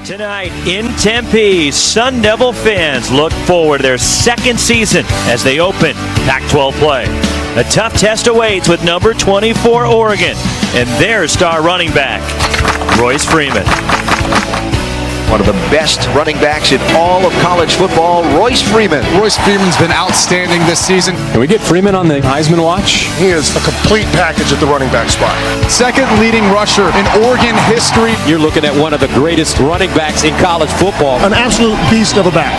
Tonight in Tempe, Sun Devil fans look forward to their second season as they open Pac-12 play. A tough test awaits with number 24 Oregon and their star running back, Royce Freeman. One of the best running backs in all of college football, Royce Freeman. Royce Freeman's been outstanding this season. Can we get Freeman on the Heisman watch? He is a complete package at the running back spot. Second leading rusher in Oregon history. You're looking at one of the greatest running backs in college football. An absolute beast of a back.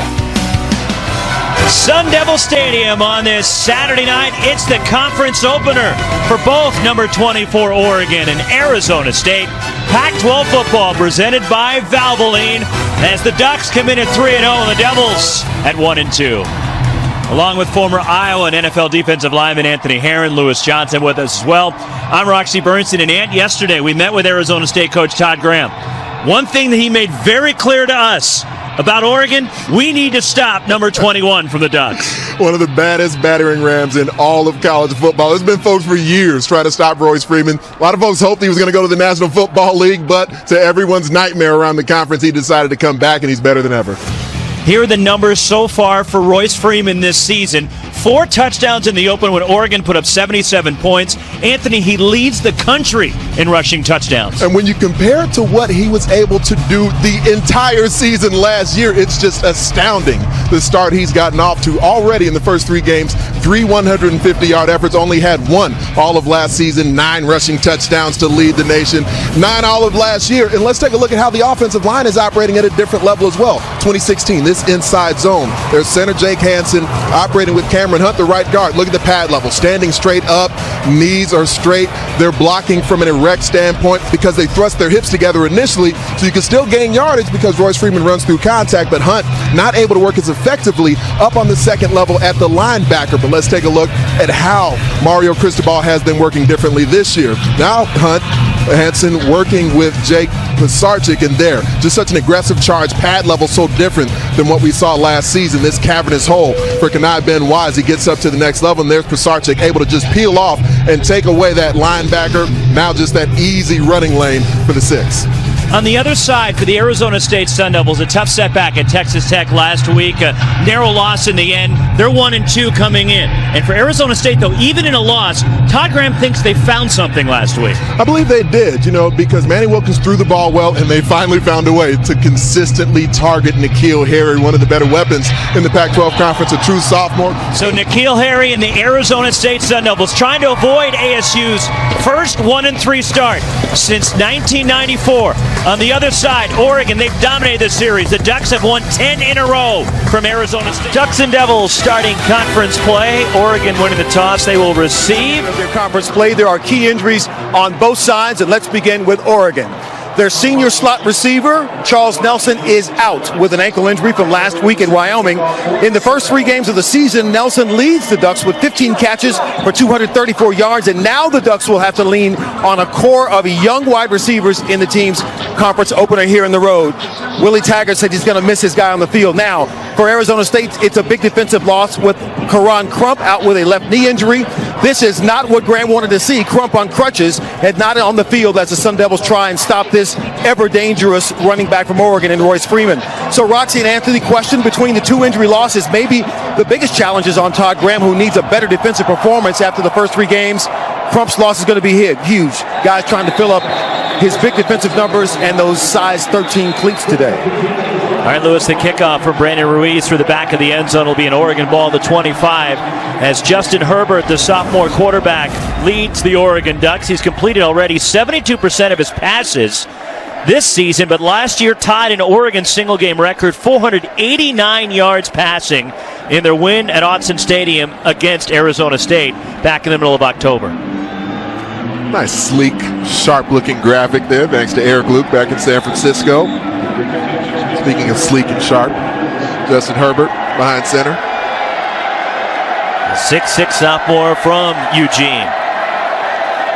Sun Devil Stadium on this Saturday night. It's the conference opener for both number 24 Oregon and Arizona State. Pac-12 football presented by Valvoline as the Ducks come in at 3-0 and the Devils at 1-2. Along with former Iowa and NFL defensive lineman Anthony Herron, Lewis Johnson with us as well. I'm Roxy Bernstein, and Ant, yesterday we met with Arizona State coach Todd Graham. One thing that he made very clear to us about Oregon, we need to stop number 21 from the Ducks. One of the baddest battering rams in all of college football. There's been folks for years trying to stop Royce Freeman. A lot of folks hoped he was going to go to the National Football League, but to everyone's nightmare around the conference, he decided to come back, and he's better than ever. Here are the numbers so far for Royce Freeman this season. 4 touchdowns in the open when Oregon put up 77 points. Anthony, he leads the country in rushing touchdowns. And when you compare it to what he was able to do the entire season last year, it's just astounding the start he's gotten off to already in the first 3 games. 3 150-yard efforts, only had 1 all of last season, 9 rushing touchdowns to lead the nation, 9 all of last year. And let's take a look at how the offensive line is operating at a different level as well. 2016, this inside zone. There's center Jake Hansen operating with Cameron Hunt, the right guard. Look at the pad level, standing straight up, knees are straight. They're blocking from an erect standpoint because they thrust their hips together initially, so you can still gain yardage because Royce Freeman runs through contact, but Hunt not able to work as effectively up on the second level at the linebacker. But let's take a look at how Mario Cristobal has been working differently this year. Now Hansen working with Jake Pisarcik in there. Just such an aggressive charge, pad level so different than what we saw last season. This cavernous hole for Kenai Benoit as he gets up to the next level, and there's Pisarcik able to just peel off and take away that linebacker. Now just that easy running lane for the 6. On the other side, for the Arizona State Sun Devils, a tough setback at Texas Tech last week. A narrow loss in the end. They're 1-2 coming in. And for Arizona State, though, even in a loss, Todd Graham thinks they found something last week. I believe they did, because Manny Wilkins threw the ball well, and they finally found a way to consistently target N'Keal Harry, one of the better weapons in the Pac-12 Conference, a true sophomore. So N'Keal Harry and the Arizona State Sun Devils trying to avoid ASU's first 1-3 start since 1994. On the other side, Oregon, they've dominated the series. The Ducks have won 10 in a row from Arizona State. Ducks and Devils starting conference play. Oregon winning the toss. They will receive. Their conference play. There are key injuries on both sides, and let's begin with Oregon. Their senior slot receiver, Charles Nelson, is out with an ankle injury from last week in Wyoming. In the first 3 games of the season, Nelson leads the Ducks with 15 catches for 234 yards, and now the Ducks will have to lean on a core of young wide receivers in the team's conference opener here in the road. Willie Taggart said he's going to miss his guy on the field. Now, for Arizona State, it's a big defensive loss with Karan Crump out with a left knee injury. This is not what Graham wanted to see. Crump on crutches and not on the field as the Sun Devils try and stop this ever-dangerous running back from Oregon in Royce Freeman. So Roxy and Anthony, question between the 2 injury losses, maybe the biggest challenge is on Todd Graham, who needs a better defensive performance after the first 3 games. Crump's loss is going to be huge. Guys trying to fill up his big defensive numbers and those size 13 cleats today. All right, Lewis, the kickoff for Brandon Ruiz through the back of the end zone will be an Oregon ball, the 25, as Justin Herbert, the sophomore quarterback, leads the Oregon Ducks. He's completed already 72% of his passes this season, but last year tied an Oregon single-game record, 489 yards passing in their win at Autzen Stadium against Arizona State back in the middle of October. Nice, sleek, sharp-looking graphic there, thanks to Eric Luke back in San Francisco. Speaking of sleek and sharp, Justin Herbert behind center. 6'6" sophomore from Eugene.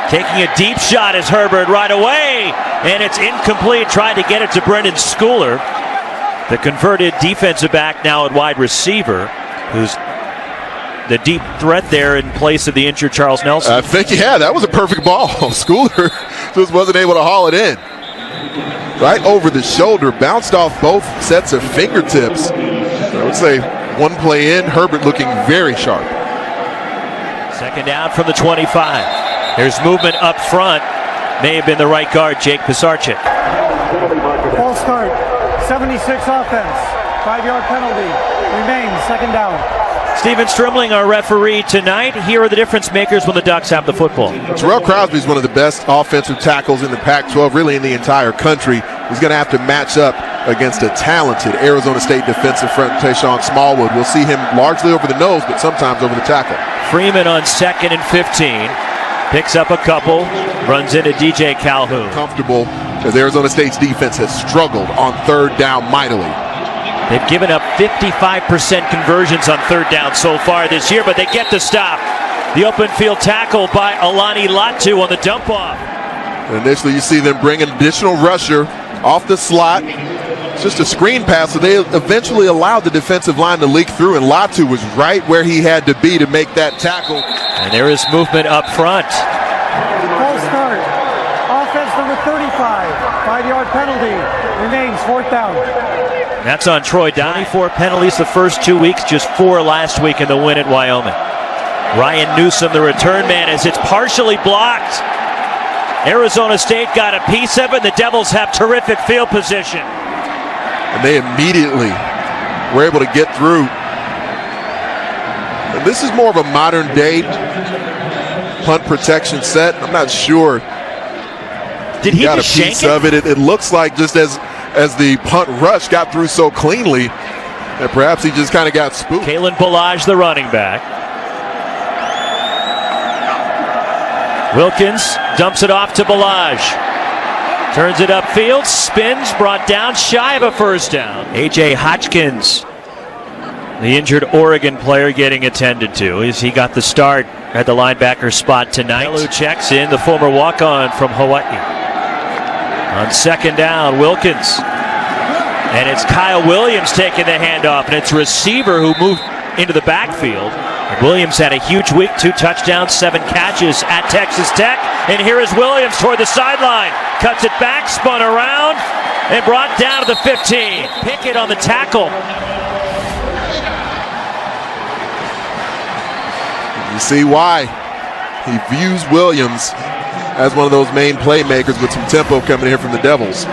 Taking a deep shot is Herbert right away, and it's incomplete. Tried to get it to Brendan Schooler, the converted defensive back now at wide receiver, who's the deep threat there in place of the injured Charles Nelson. I think, that was a perfect ball. Schooler just wasn't able to haul it in. right over the shoulder, bounced off both sets of fingertips. I would say one play in, Herbert looking very sharp. Second down from the 25. There's movement up front. May have been the right guard, Jake Pisarcik. False start, 76 offense, 5-yard penalty, remains second down. Stephen Strimling, our referee tonight. Here are the difference makers when the Ducks have the football. Terrell Crosby is one of the best offensive tackles in the Pac-12, really in the entire country. He's going to have to match up against a talented Arizona State defensive front, Tayshawn Smallwood. We'll see him largely over the nose, but sometimes over the tackle. Freeman on 2nd and 15. Picks up a couple, runs into DJ Calhoun. Comfortable as Arizona State's defense has struggled on third down mightily. They've given up 55% conversions on third down so far this year, but they get the stop. The open field tackle by Alani Latu on the dump off. Initially, you see them bring an additional rusher off the slot. It's just a screen pass, so they eventually allowed the defensive line to leak through, and Latu was right where he had to be to make that tackle. And there is movement up front. False start, offense number 35, 5-yard penalty, remains fourth down. That's on Troy Dye. 24 penalties the first 2 weeks, just 4 last week in the win at Wyoming. Ryan Newsom, the return man, as it's partially blocked. Arizona State got a piece of it. The Devils have terrific field position. And they immediately were able to get through. And this is more of a modern day punt protection set. I'm not sure. Did he got a just piece shank of it? It looks like just as the punt rush got through so cleanly that perhaps he just kind of got spooked. Kalen Ballage, the running back. Wilkins dumps it off to Ballage. Turns it upfield, spins, brought down shy of a first down. A.J. Hotchkiss, the injured Oregon player, getting attended to as he got the start at the linebacker spot tonight. Melu checks in, the former walk-on from Hawaii. On second down, Wilkins. And it's Kyle Williams taking the handoff, and it's a receiver who moved into the backfield. And Williams had a huge week, 2 touchdowns, 7 catches at Texas Tech. And here is Williams toward the sideline. Cuts it back, spun around, and brought down to the 15. Pickett on the tackle. You see why he views Williams as one of those main playmakers with some tempo coming here from the Devils.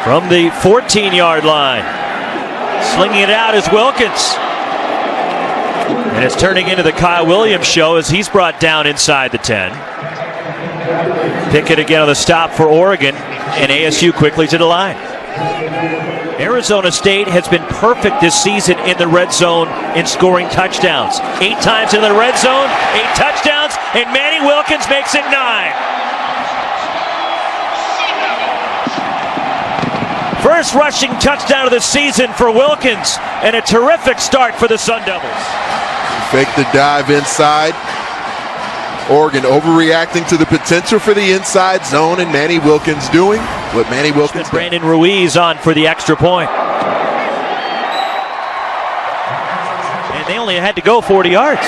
From the 14-yard line. Slinging it out is Wilkins. And it's turning into the Kyle Williams show as he's brought down inside the 10. Pickett again on the stop for Oregon, and ASU quickly to the line. Arizona State has been perfect this season in the red zone in scoring touchdowns. 8 times in the red zone, 8 touchdowns, and Manny Wilkins makes it 9. First rushing touchdown of the season for Wilkins, and a terrific start for the Sun Devils. Fake the dive inside. Oregon overreacting to the potential for the inside zone, and Manny Wilkins doing what Manny Wilkins did. Brandon Ruiz on for the extra point. And they only had to go 40 yards.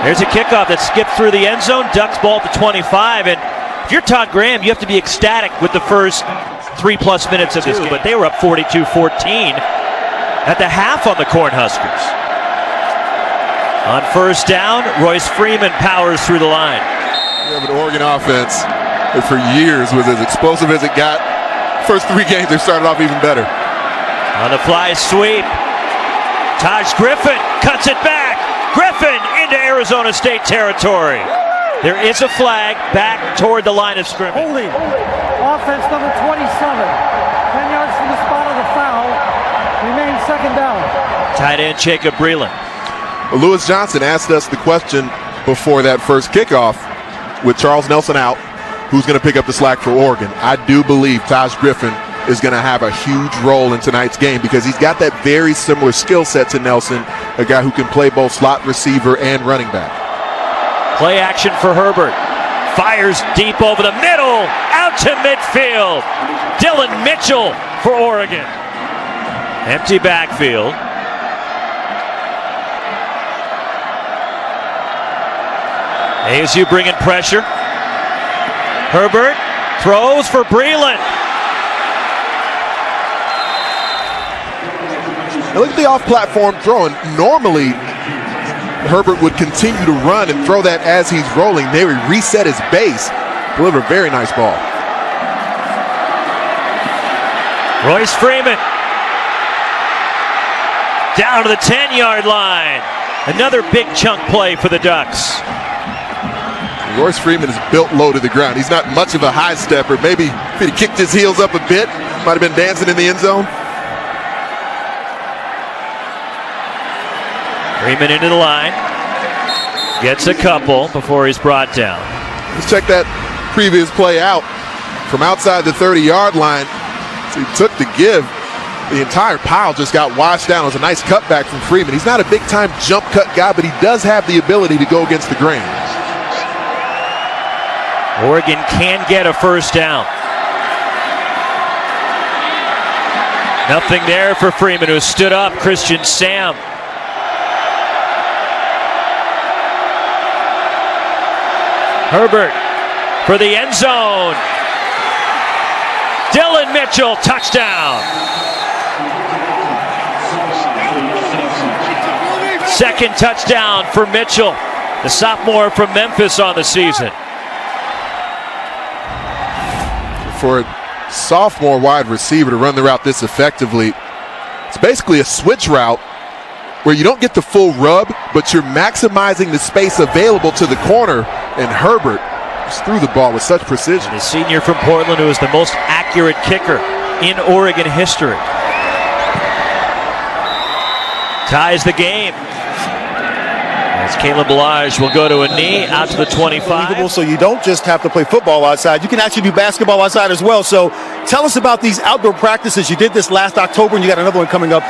There's a kickoff that skipped through the end zone, Ducks ball at the 25, and if you're Todd Graham, you have to be ecstatic with the first 3+ minutes of this game. But they were up 42-14 at the half on the Cornhuskers. On first down, Royce Freeman powers through the line. You have an Oregon offense that for years was as explosive as it got. First 3 games, they started off even better. On the fly sweep, Taj Griffin cuts it back. Griffin into Arizona State territory. There is a flag back toward the line of scrimmage. Holding, offense number 27, 10 yards from the spot of the foul, remains second down. Tight end Jacob Breland. Lewis Johnson asked us the question before that first kickoff, with Charles Nelson out, who's going to pick up the slack for Oregon. I do believe Taj Griffin is going to have a huge role in tonight's game because he's got that very similar skill set to Nelson, a guy who can play both slot receiver and running back. Play action for Herbert. Fires deep over the middle, out to midfield. Dylan Mitchell for Oregon. Empty backfield. ASU bringing pressure. Herbert throws for Breland. And look at the off-platform throwing. Normally, Herbert would continue to run and throw that as he's rolling. They would reset his base. Deliver a very nice ball. Royce Freeman down to the 10-yard line. Another big chunk play for the Ducks. Royce Freeman is built low to the ground. He's not much of a high stepper. Maybe if he'd kicked his heels up a bit, might have been dancing in the end zone. Freeman into the line. Gets a couple before he's brought down. Let's check that previous play out. From outside the 30-yard line, so he took the give. The entire pile just got washed down. It was a nice cutback from Freeman. He's not a big-time jump cut guy, but he does have the ability to go against the grain. Oregon can get a first down. Nothing there for Freeman, who stood up. Christian Sam. Herbert for the end zone. Dylan Mitchell, touchdown. Second touchdown for Mitchell, the sophomore from Memphis on the season. For a sophomore wide receiver to run the route this effectively, it's basically a switch route where you don't get the full rub, but you're maximizing the space available to the corner, and Herbert just threw the ball with such precision. The senior from Portland, who is the most accurate kicker in Oregon history. Ties the game. As Kalen Ballage will go to a knee out to the 25. So you don't just have to play football outside. You can actually do basketball outside as well. So tell us about these outdoor practices. You did this last October, and you got another one coming up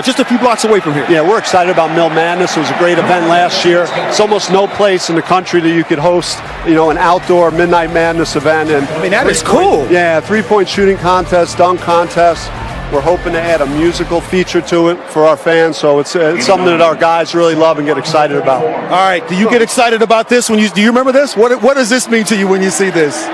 just a few blocks away from here. Yeah, we're excited about Mill Madness. It was a great event last year. It's almost no place in the country that you could host, an outdoor Midnight Madness event. And I mean, that is cool. Yeah, 3-point shooting contest, dunk contest. We're hoping to add a musical feature to it for our fans, so it's something that our guys really love and get excited about. All right, do you get excited about this? Do you remember this? What does this mean to you when you see this?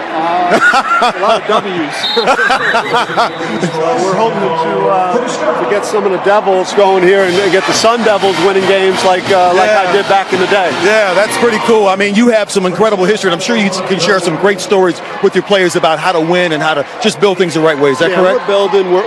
A lot of W's. So we're hoping to get some of the Devils going here and get the Sun Devils winning games like I did back in the day. Yeah, that's pretty cool. I mean, you have some incredible history, and I'm sure you can share some great stories with your players about how to win and how to just build things the right way. Is that correct?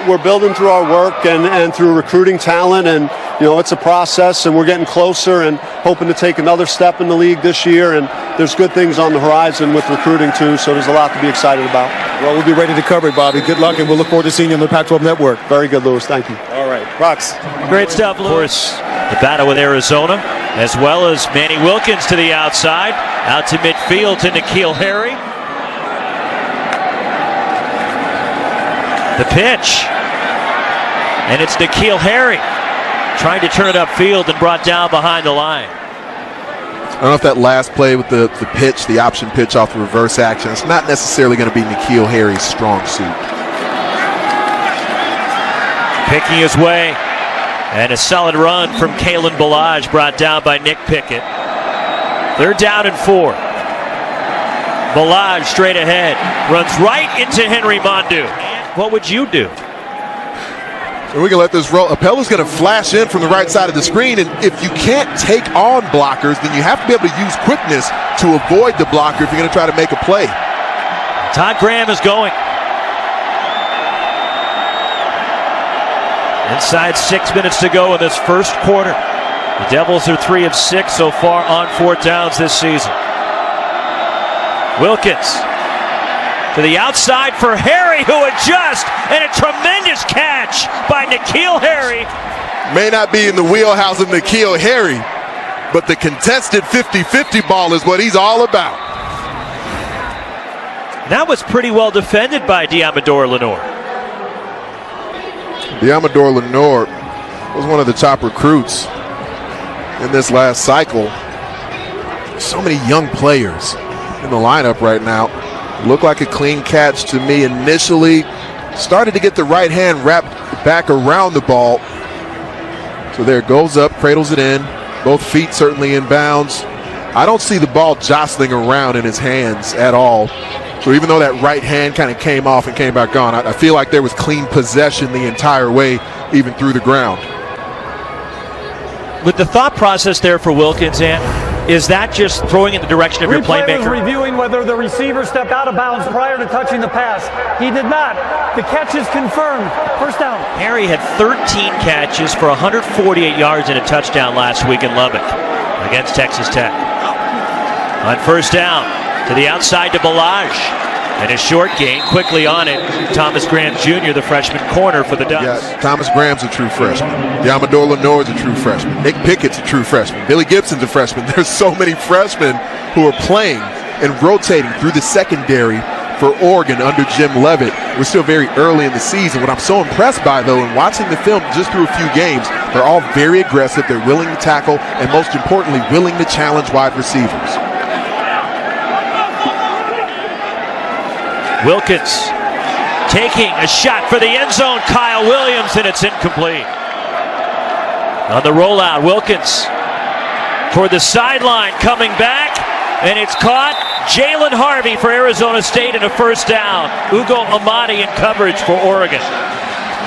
We're building through our work and through recruiting talent, and it's a process, and we're getting closer and hoping to take another step in the league this year, and there's good things on the horizon with recruiting too, so there's a lot to be excited about. Well, we'll be ready to cover it, Bobby. Good luck, and we'll look forward to seeing you on the Pac-12 Network. Very good, Lewis. Thank you. All right. Rocks. Great stuff, Lewis. Of course, the battle with Arizona, as well as Manny Wilkins to the outside, out to midfield to N'Keal Harry. The pitch. And it's N'Keal Harry trying to turn it upfield and brought down behind the line. I don't know if that last play with the pitch, the option pitch off the reverse action, it's not necessarily going to be N'Keal Harry's strong suit. Picking his way, and a solid run from Kalen Ballage, brought down by Nick Pickett. They're down and 4. Ballage straight ahead, runs right into Henry Mondu. What would you do? So we can let this roll. Appella's going to flash in from the right side of the screen, and if you can't take on blockers, then you have to be able to use quickness to avoid the blocker if you're going to try to make a play. Todd Graham is going. Inside 6 minutes to go in this first quarter. The Devils are 3 of 6 so far on 4th downs this season. Wilkins to the outside for Harry, who adjusts, and a tremendous catch by N'Keal Harry. May not be in the wheelhouse of N'Keal Harry, but the contested 50-50 ball is what he's all about. That was pretty well defended by Diamador Lenore. Diamador Lenore was one of the top recruits in this last cycle. So many young players in the lineup right now. Looked like a clean catch to me initially. Started to get the right hand wrapped back around the ball. So there it goes up, cradles it in. Both feet certainly in bounds. I don't see the ball jostling around in his hands at all. So even though that right hand kind of came off and came back on, I feel like there was clean possession the entire way, even through the ground. with the thought process there for Wilkins, is that just throwing in the direction of your Replay was playmaker? reviewing whether the receiver stepped out of bounds prior to touching the pass. He did not. The catch is confirmed. First down. Harry had 13 catches for 148 yards and a touchdown last week in Lubbock against Texas Tech. On first down, to the outside to Balazs. And a short gain, quickly on it, Thomas Graham Jr., the freshman corner for the Ducks. Yes, Thomas Graham's a true freshman. Yamador Lenoir's a true freshman. Nick Pickett's a true freshman. Billy Gibson's a freshman. There's so many freshmen who are playing and rotating through the secondary for Oregon under Jim Leavitt. We're still very early in the season. What I'm so impressed by, though, in watching the film just through a few games, they're all very aggressive. They're willing to tackle, and most importantly, willing to challenge wide receivers. Wilkins taking a shot for the end zone. Kyle Williams, and it's incomplete. On the rollout, Wilkins toward the sideline, coming back, and it's caught. Jalen Harvey for Arizona State and a first down. Ugo Amadi in coverage for Oregon.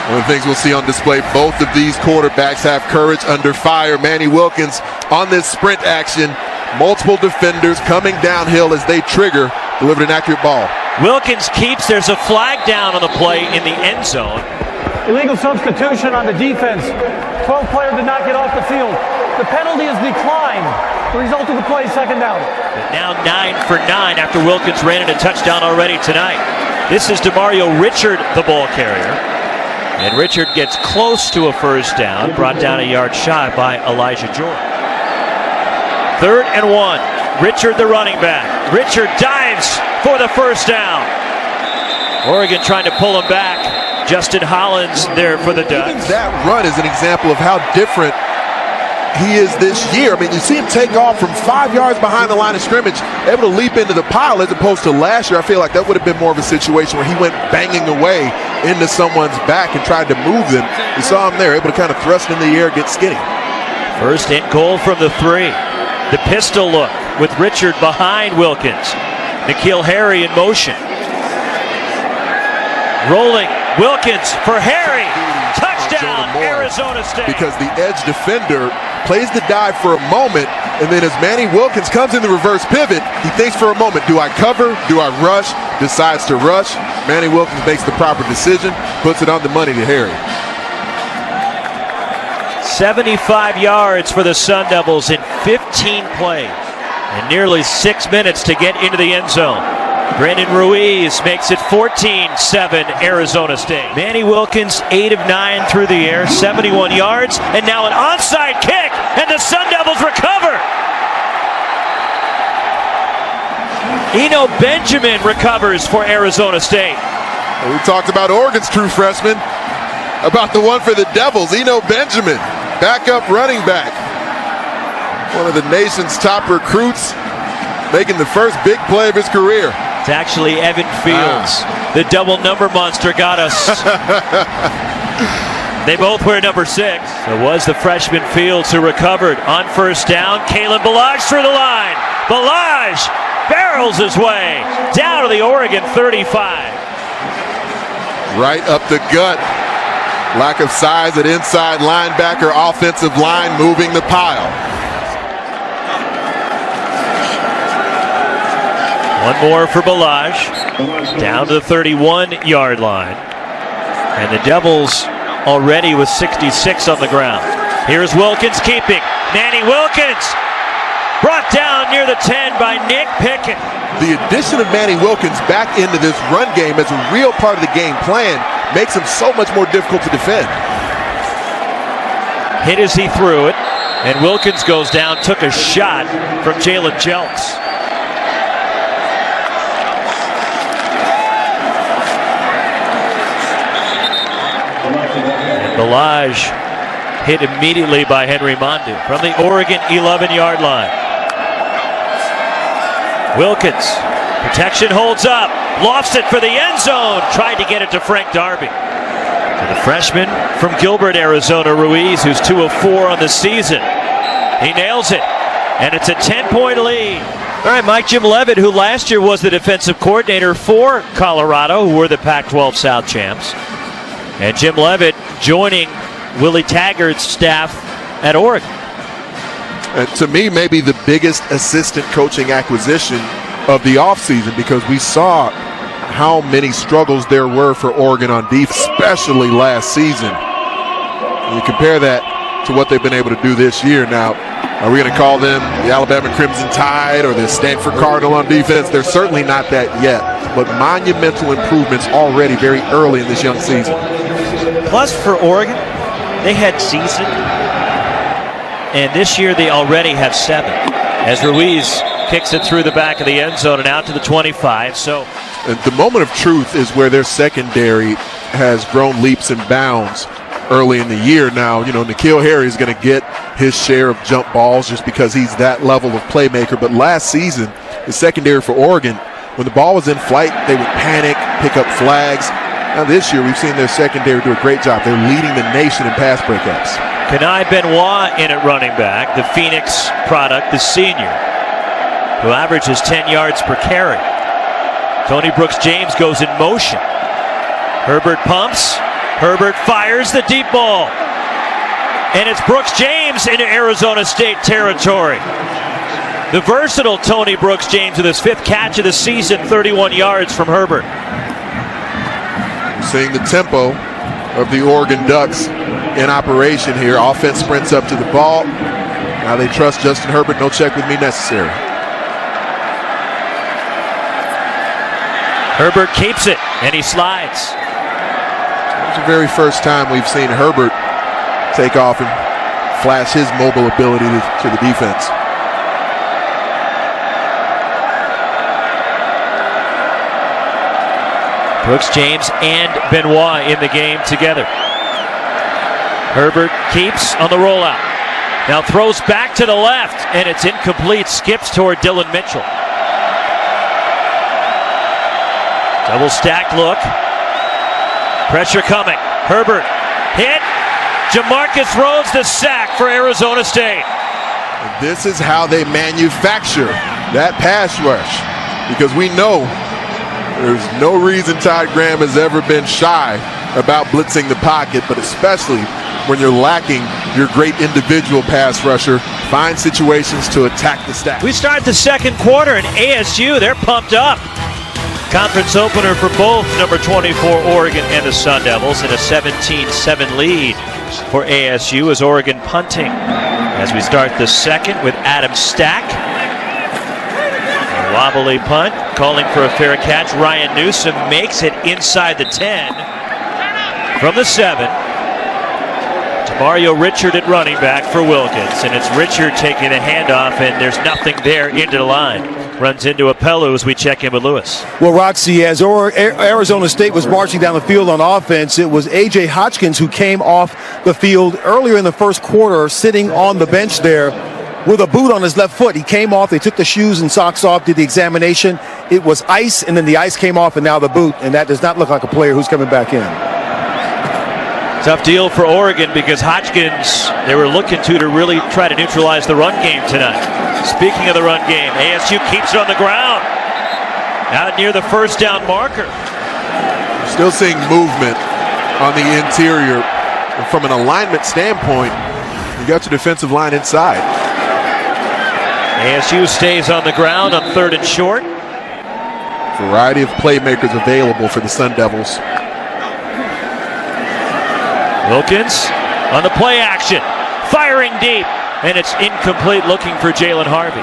One of the things we'll see on display, both of these quarterbacks have courage under fire. Manny Wilkins on this sprint action. Multiple defenders coming downhill as they trigger, delivered an accurate ball. Wilkins keeps. There's a flag down on the play in the end zone. Illegal substitution on the defense. 12 player did not get off the field. The penalty is declined. The result of the play, second down. But now 9 for 9 after Wilkins ran in a touchdown already tonight. This is DeMario Richard, the ball carrier. And Richard gets close to a first down, brought down a yard shy by Elijah Jordan. 3rd and 1. Richard, the running back. Richard dives for the first down. Oregon trying to pull him back. Justin Hollins there for the Ducks. That run is an example of how different he is this year. I mean, you see him take off from 5 yards behind the line of scrimmage, able to leap into the pile, as opposed to last year. I feel like that would have been more of a situation where he went banging away into someone's back and tried to move them. You saw him there, able to kind of thrust in the air, get skinny. First and goal from the 3. The pistol look with Richard behind Wilkins. N'Keal Harry in motion. Rolling. Wilkins for Harry. Touchdown, Arizona State. Because the edge defender plays the dive for a moment, and then as Manny Wilkins comes in the reverse pivot, he thinks for a moment, do I cover? Do I rush? Decides to rush. Manny Wilkins makes the proper decision, puts it on the money to Harry. 75 yards for the Sun Devils in 15 plays and nearly 6 minutes to get into the end zone. Brandon Ruiz makes it 14-7 Arizona State. Manny Wilkins 8 of 9 through the air, 71 yards, and now an onside kick, and the Sun Devils recover. Eno Benjamin recovers for Arizona State. We talked about Oregon's true freshman, about the one for the Devils, Eno Benjamin, backup running back. One of the nation's top recruits, making the first big play of his career. It's actually Evan Fields. The double number monster got us. They both wear number 6. It was the freshman Fields who recovered on first down. Kalen Balazs through the line. Balazs barrels his way down to the Oregon 35. Right up the gut. Lack of size at inside linebacker, offensive line moving the pile. One more for Balazs, down to the 31-yard line. And the Devils already with 66 on the ground. Here's Wilkins keeping. Manny Wilkins brought down near the 10 by Nick Pickett. The addition of Manny Wilkins back into this run game as a real part of the game plan makes him so much more difficult to defend. Hit as he threw it, and Wilkins goes down, took a shot from Jalen Jelks. Balazs hit immediately by Henry Mondu from the Oregon 11-yard line. Wilkins, protection holds up, lofts it for the end zone, tried to get it to Frank Darby. And the freshman from Gilbert, Arizona, Ruiz, who's 2 of 4 on the season. He nails it, and it's a 10-point lead. All right, Mike Jim Leavitt, who last year was the defensive coordinator for Colorado, who were the Pac-12 South champs. And Jim Leavitt joining Willie Taggart's staff at Oregon. And to me, maybe the biggest assistant coaching acquisition of the offseason, because we saw how many struggles there were for Oregon on defense, especially last season. And you compare that to what they've been able to do this year. Now, are we going to call them the Alabama Crimson Tide or the Stanford Cardinal on defense? They're certainly not that yet, but monumental improvements already very early in this young season. Plus for Oregon, they had season, and this year they already have 7. As Ruiz kicks it through the back of the end zone and out to the 25. So the moment of truth is where their secondary has grown leaps and bounds early in the year. Now, N'Keal Harry is going to get his share of jump balls just because he's that level of playmaker. But last season, the secondary for Oregon, when the ball was in flight, they would panic, pick up flags. Now this year, we've seen their secondary do a great job. They're leading the nation in pass breakups. Kenai Benoit in at running back, the Phoenix product, the senior, who averages 10 yards per carry. Tony Brooks-James goes in motion. Herbert pumps. Herbert fires the deep ball. And it's Brooks-James into Arizona State territory. The versatile Tony Brooks-James with his 5th catch of the season, 31 yards from Herbert. Seeing the tempo of the Oregon Ducks in operation here. Offense sprints up to the ball. Now they trust Justin Herbert. No check with me necessary. Herbert keeps it, and he slides. It's the very first time we've seen Herbert take off and flash his mobile ability to the defense. Brooks-James and Benoit in the game together. Herbert keeps on the rollout. Now throws back to the left, and it's incomplete. Skips toward Dylan Mitchell. Double stacked look. Pressure coming. Herbert hit. Jamarcus Rhodes the sack for Arizona State. And this is how they manufacture that pass rush, because we know there's no reason Todd Graham has ever been shy about blitzing the pocket, but especially when you're lacking your great individual pass rusher, find situations to attack the stack. We start the second quarter, and ASU, they're pumped up. Conference opener for both number 24 Oregon and the Sun Devils, in a 17-7 lead for ASU as Oregon punting. As we start the second with Adam Stack. A wobbly punt, calling for a fair catch. Ryan Newsom makes it inside the 10 from the 7. Mario Richard at running back for Wilkins, and it's Richard taking the handoff, and there's nothing there into the line. Runs into Apello as we check in with Lewis. Well, Roxy, as Arizona State was marching down the field on offense, it was A.J. Hodgkins who came off the field earlier in the first quarter, sitting on the bench there with a boot on his left foot. He came off, they took the shoes and socks off, did the examination. It was ice, and then the ice came off, and now the boot, and that does not look like a player who's coming back in. Tough deal for Oregon, because Hodgkins, they were looking to really try to neutralize the run game tonight. Speaking of the run game, ASU keeps it on the ground, out near the first down marker. Still seeing movement on the interior. From an alignment standpoint, you got your defensive line inside. ASU stays on the ground on 3rd and short. Variety of playmakers available for the Sun Devils. Wilkins on the play action, firing deep, and it's incomplete, looking for Jalen Harvey.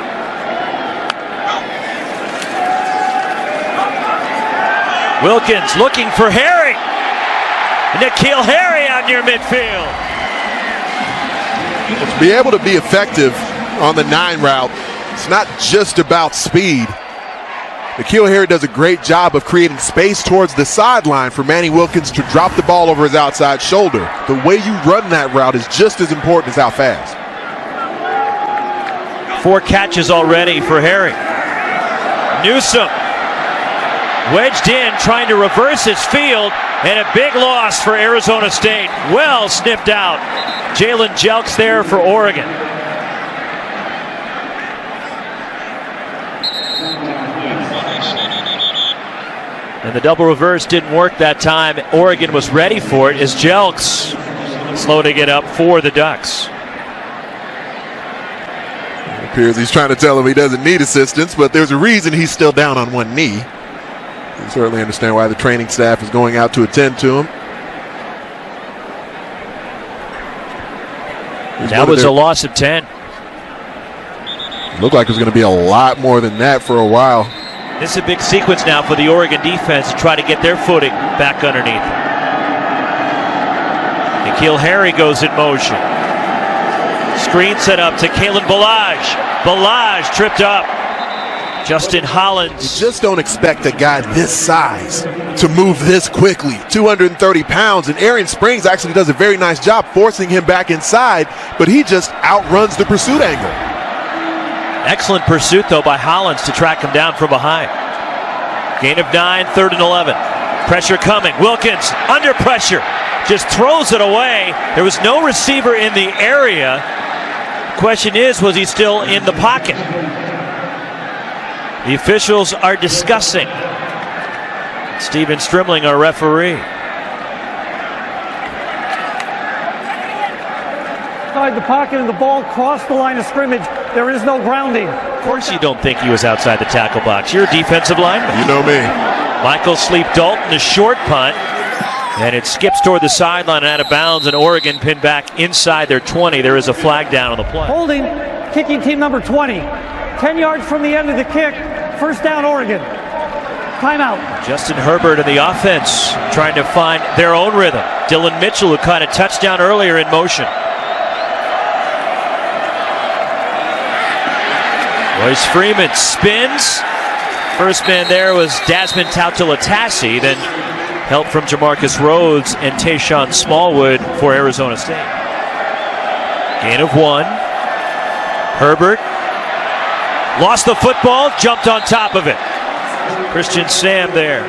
Wilkins looking for Harry. N'Keal Harry out near midfield. To be able to be effective on the 9 route, it's not just about speed. N'Keal Harry does a great job of creating space towards the sideline for Manny Wilkins to drop the ball over his outside shoulder. The way you run that route is just as important as how fast. 4 catches already for Harry. Newsom wedged in, trying to reverse his field, and a big loss for Arizona State. Well snipped out. Jalen Jelks there for Oregon. And the double reverse didn't work that time. Oregon was ready for it as Jelks slow to get up for the Ducks. appears he's trying to tell him he doesn't need assistance, but there's a reason he's still down on one knee. You certainly understand why the training staff is going out to attend to him. That was a loss of 10. Looked like it was going to be a lot more than that for a while. This is a big sequence now for the Oregon defense to try to get their footing back underneath. N'Keal Harry goes in motion. Screen set up to Kalen Ballage. Ballage tripped up. Justin Hollins. You just don't expect a guy this size to move this quickly. 230 pounds, and Arian Springs actually does a very nice job forcing him back inside, but he just outruns the pursuit angle. Excellent pursuit, though, by Hollins to track him down from behind. Gain of 9, 3rd and 11. Pressure coming. Wilkins under pressure. Just throws it away. There was no receiver in the area. Question is, was he still in the pocket? The officials are discussing. Stephen Strimling, our referee. Inside the pocket and the ball crossed the line of scrimmage. There is no grounding. Of course you don't think he was outside the tackle box. You're a defensive lineman. You know me. Michael Sleep Dalton, a short punt. And it skips toward the sideline and out of bounds, and Oregon pinned back inside their 20. There is a flag down on the play. Holding, kicking team number 20. 10 yards from the end of the kick. First down, Oregon. Timeout. Justin Herbert and the offense trying to find their own rhythm. Dylan Mitchell, who caught a touchdown earlier, in motion. Royce Freeman spins. First man there was Desmond Tautolotasi. Then help from Jamarcus Rhodes and Tayshawn Smallwood for Arizona State. Gain of 1. Herbert lost the football, jumped on top of it. Christian Sam there.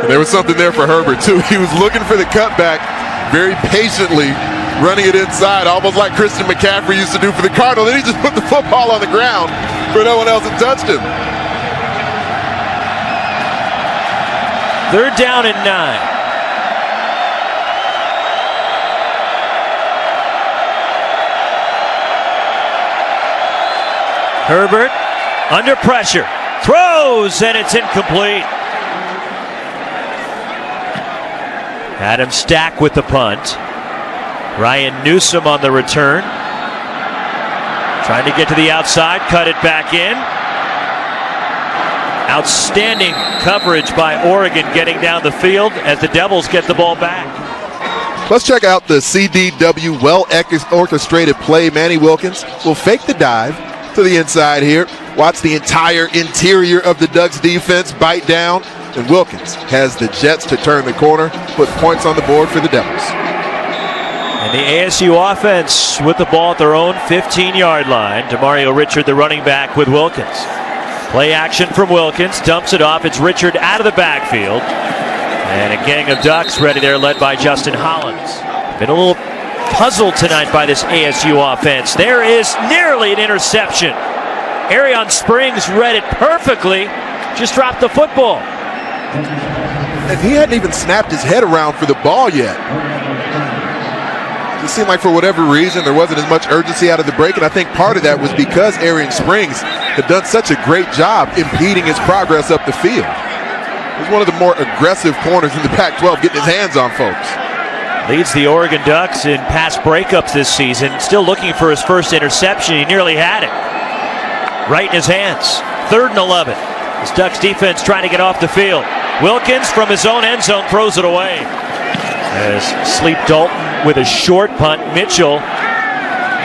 There was something there for Herbert, too. He was looking for the cutback very patiently, running it inside, almost like Christian McCaffrey used to do for the Cardinals. Then he just put the football on the ground where no one else had touched him. 3rd down and 9. Herbert under pressure, throws, and it's incomplete. Adam Stack with the punt. Ryan Newsom on the return. Trying to get to the outside, cut it back in. Outstanding coverage by Oregon getting down the field as the Devils get the ball back. Let's check out the CDW well-orchestrated play. Manny Wilkins will fake the dive to the inside here. Watch the entire interior of the Ducks defense bite down, and Wilkins has the Jets to turn the corner, put points on the board for the Devils. And the ASU offense with the ball at their own 15-yard line. Demario Richard, the running back, with Wilkins. Play action from Wilkins, dumps it off. It's Richard out of the backfield. And a gang of Ducks ready there, led by Justin Hollins. Been a little puzzled tonight by this ASU offense. There is nearly an interception. Arian Springs read it perfectly, just dropped the football. And he hadn't even snapped his head around for the ball yet. It seemed like for whatever reason there wasn't as much urgency out of the break, and I think part of that was because Arian Springs had done such a great job impeding his progress up the field. He was one of the more aggressive corners in the Pac-12 getting his hands on folks. Leads the Oregon Ducks in pass breakups this season. Still looking for his first interception. He nearly had it. Right in his hands. 3rd and 11. This Ducks defense trying to get off the field. Wilkins from his own end zone throws it away. As Sleep Dalton with a short punt. Mitchell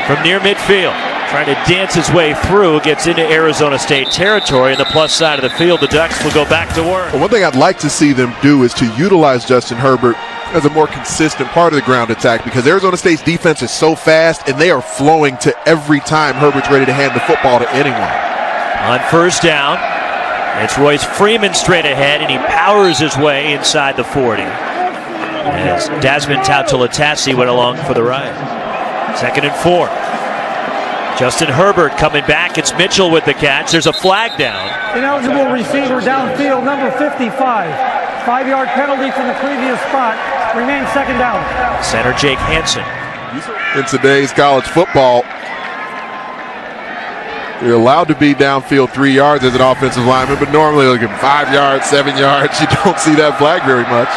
from near midfield trying to dance his way through, gets into Arizona State territory. On the plus side of the field, the Ducks will go back to work. Well, one thing I'd like to see them do is to utilize Justin Herbert as a more consistent part of the ground attack, because Arizona State's defense is so fast and they are flowing to every time Herbert's ready to hand the football to anyone. On 1st down, it's Royce Freeman straight ahead, and he powers his way inside the 40. As Desmond Tautolotasi went along for the ride. 2nd and 4. Justin Herbert coming back. It's Mitchell with the catch. There's a flag down. Ineligible receiver downfield, number 55. 5-yard penalty from the previous spot. Remains 2nd down. Center Jake Hansen. In today's college football, You're allowed to be downfield 3 yards as an offensive lineman, but normally look at 5 yards, 7 yards. You don't see that flag very much.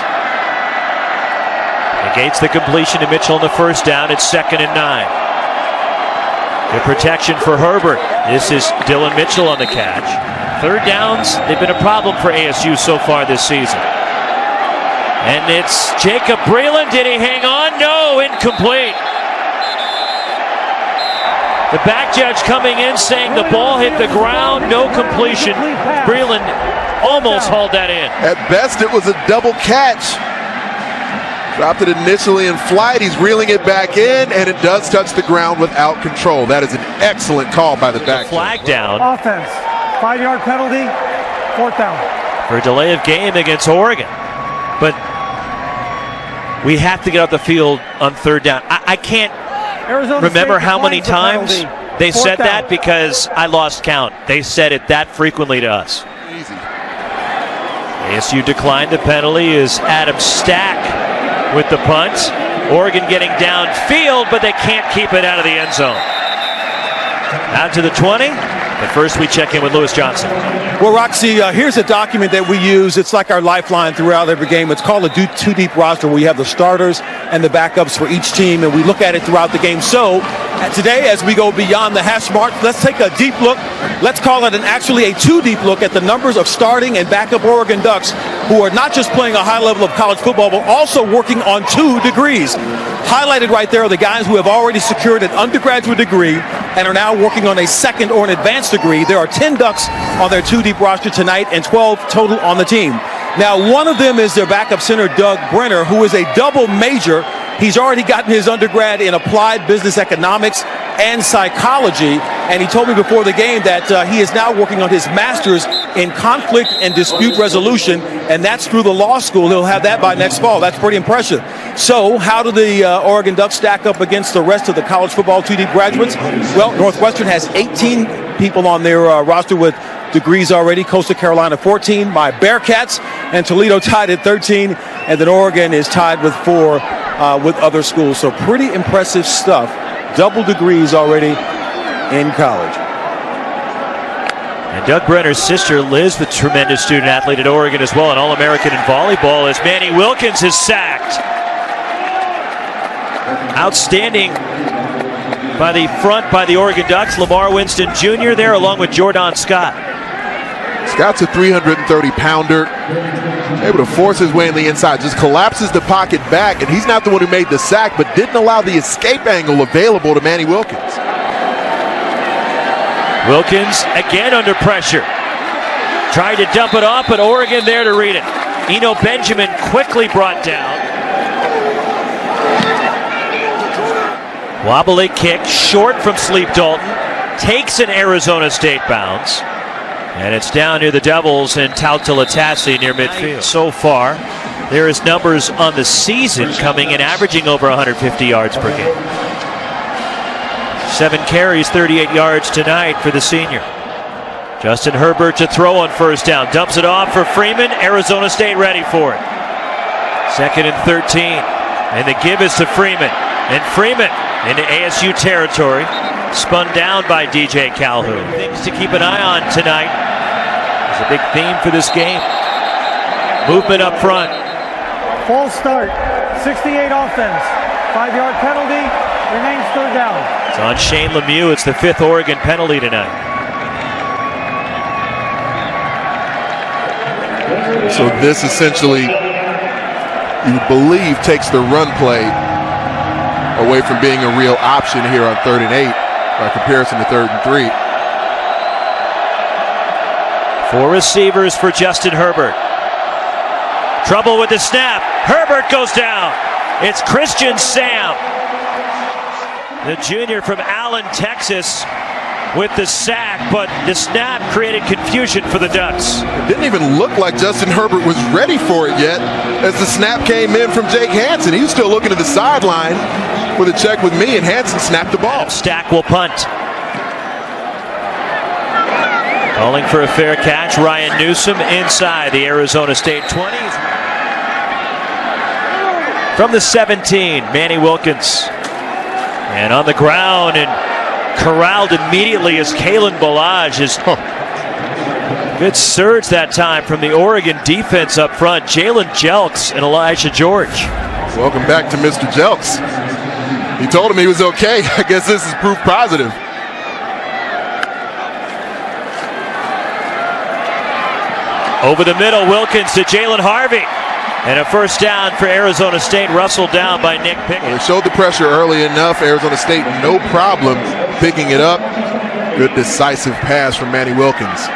Negates the completion to Mitchell on the first down. It's 2nd and 9. Good protection for Herbert. This is Dylan Mitchell on the catch. Third downs, they've been a problem for ASU so far this season. And it's Jacob Breland. Did he hang on? No, incomplete. The back judge coming in saying the ball hit the ground, no completion. Breland almost hauled that in. At best, it was a double catch. Dropped it initially in flight. He's reeling it back in, and it does touch the ground without control. That is an excellent call by the back. Flag down. Offense. 5-yard penalty. 4th down. For a delay of game against Oregon. But we have to get out the field on 3rd down. I can't remember how many times they said that because I lost count. They said it that frequently to us. Easy. ASU declined the penalty as Adam Stack with the punt. Oregon getting downfield, but they can't keep it out of the end zone. Out to the 20. But first we check in with Lewis Johnson. Well, Roxy, here's a document that we use. It's like our lifeline throughout every game. It's called a two-deep roster, where you have the starters and the backups for each team, and we look at it throughout the game. So today, as we go beyond the hash mark, let's take a deep look. Let's call it actually a two-deep look at the numbers of starting and backup Oregon Ducks who are not just playing a high level of college football, but also working on 2 degrees. Highlighted right there are the guys who have already secured an undergraduate degree and are now working on a second or an advanced degree. There are 10 Ducks on their two-deep roster tonight and 12 total on the team. Now, one of them is their backup center, Doug Brenner, who is a double major. He's already gotten his undergrad in applied business economics and psychology, and he told me before the game that he is now working on his master's in conflict and dispute resolution, and that's through the law school. He'll have that by next fall. That's pretty impressive. So how do the Oregon Ducks stack up against the rest of the college football 2D graduates? Well, Northwestern has 18 people on their roster with degrees already. Coastal Carolina 14, my Bearcats, and Toledo tied at 13, and then Oregon is tied with 4 with other schools. So pretty impressive stuff. Double degrees already in college. And Doug Brenner's sister, Liz, the tremendous student athlete at Oregon as well, an All-American in volleyball, as Manny Wilkins is sacked. Outstanding by the front by the Oregon Ducks. Lamar Winston Jr. there along with Jordan Scott. Scott's a 330-pounder, able to force his way in the inside, just collapses the pocket back, and he's not the one who made the sack, but didn't allow the escape angle available to Manny Wilkins. Wilkins again under pressure. Tried to dump it off, but Oregon there to read it. Eno Benjamin quickly brought down. Wobbly kick, short from Sleep Dalton. Takes an Arizona State bounce. And it's down near the Devils and Tautalatasi near midfield. So far, there is numbers on the season coming in, averaging over 150 yards per game. 7 carries, 38 yards tonight for the senior. Justin Herbert to throw on first down. Dumps it off for Freeman. Arizona State ready for it. 2nd and 13. And the give is to Freeman. And Freeman into ASU territory. Spun down by DJ Calhoun. Things to keep an eye on tonight. There's a big theme for this game. Movement up front. False start. 68 offense. 5-yard penalty. Remains 3rd down. It's on Shane Lemieux. It's the 5th Oregon penalty tonight. So this essentially, you believe, takes the run play away from being a real option here on 3rd and 8 by comparison to 3rd and 3. 4 receivers for Justin Herbert. Trouble with the snap. Herbert goes down. It's Christian Sam, the junior from Allen, Texas, with the sack, but the snap created confusion for the Ducks. It didn't even look like Justin Herbert was ready for it yet as the snap came in from Jake Hansen. He was still looking to the sideline with a check with me, and Hansen snapped the ball. Stack will punt. Calling for a fair catch, Ryan Newsom inside the Arizona State 20s. From the 17, Manny Wilkins. And on the ground and corralled immediately as Kalen Ballage is. Good surge that time from the Oregon defense up front. Jalen Jelks and Elijah George. Welcome back to Mr. Jelks. He told him he was okay. I guess this is proof positive. Over the middle, Wilkins to Jalen Harvey. And a first down for Arizona State, rustled down by Nick Pickett. Well, they showed the pressure early enough. Arizona State, no problem picking it up. Good decisive pass from Manny Wilkins.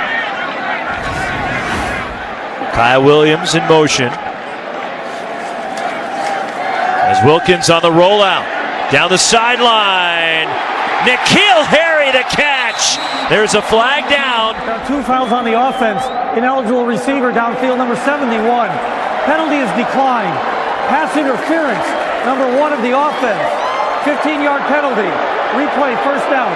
Kyle Williams in motion. As Wilkins on the rollout. Down the sideline. N'Keal Harry the catch. There's a flag down. Got 2 fouls on the offense. Ineligible receiver downfield, number 71. Penalty is declined. Pass interference, number 1 of the offense. 15-yard penalty. Replay, first down.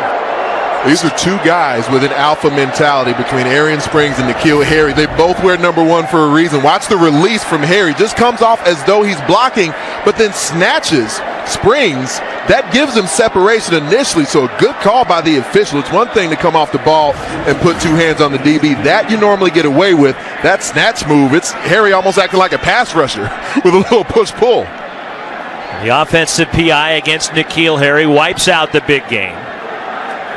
These are two guys with an alpha mentality between Arian Springs and N'Keal Harry. They both wear number 1 for a reason. Watch the release from Harry. Just comes off as though he's blocking, but then snatches Springs. That gives him separation initially, so a good call by the official. It's one thing to come off the ball and put 2 hands on the DB. That you normally get away with. That snatch move, it's Harry almost acting like a pass rusher with a little push-pull. The offensive PI against N'Keal Harry wipes out the big game.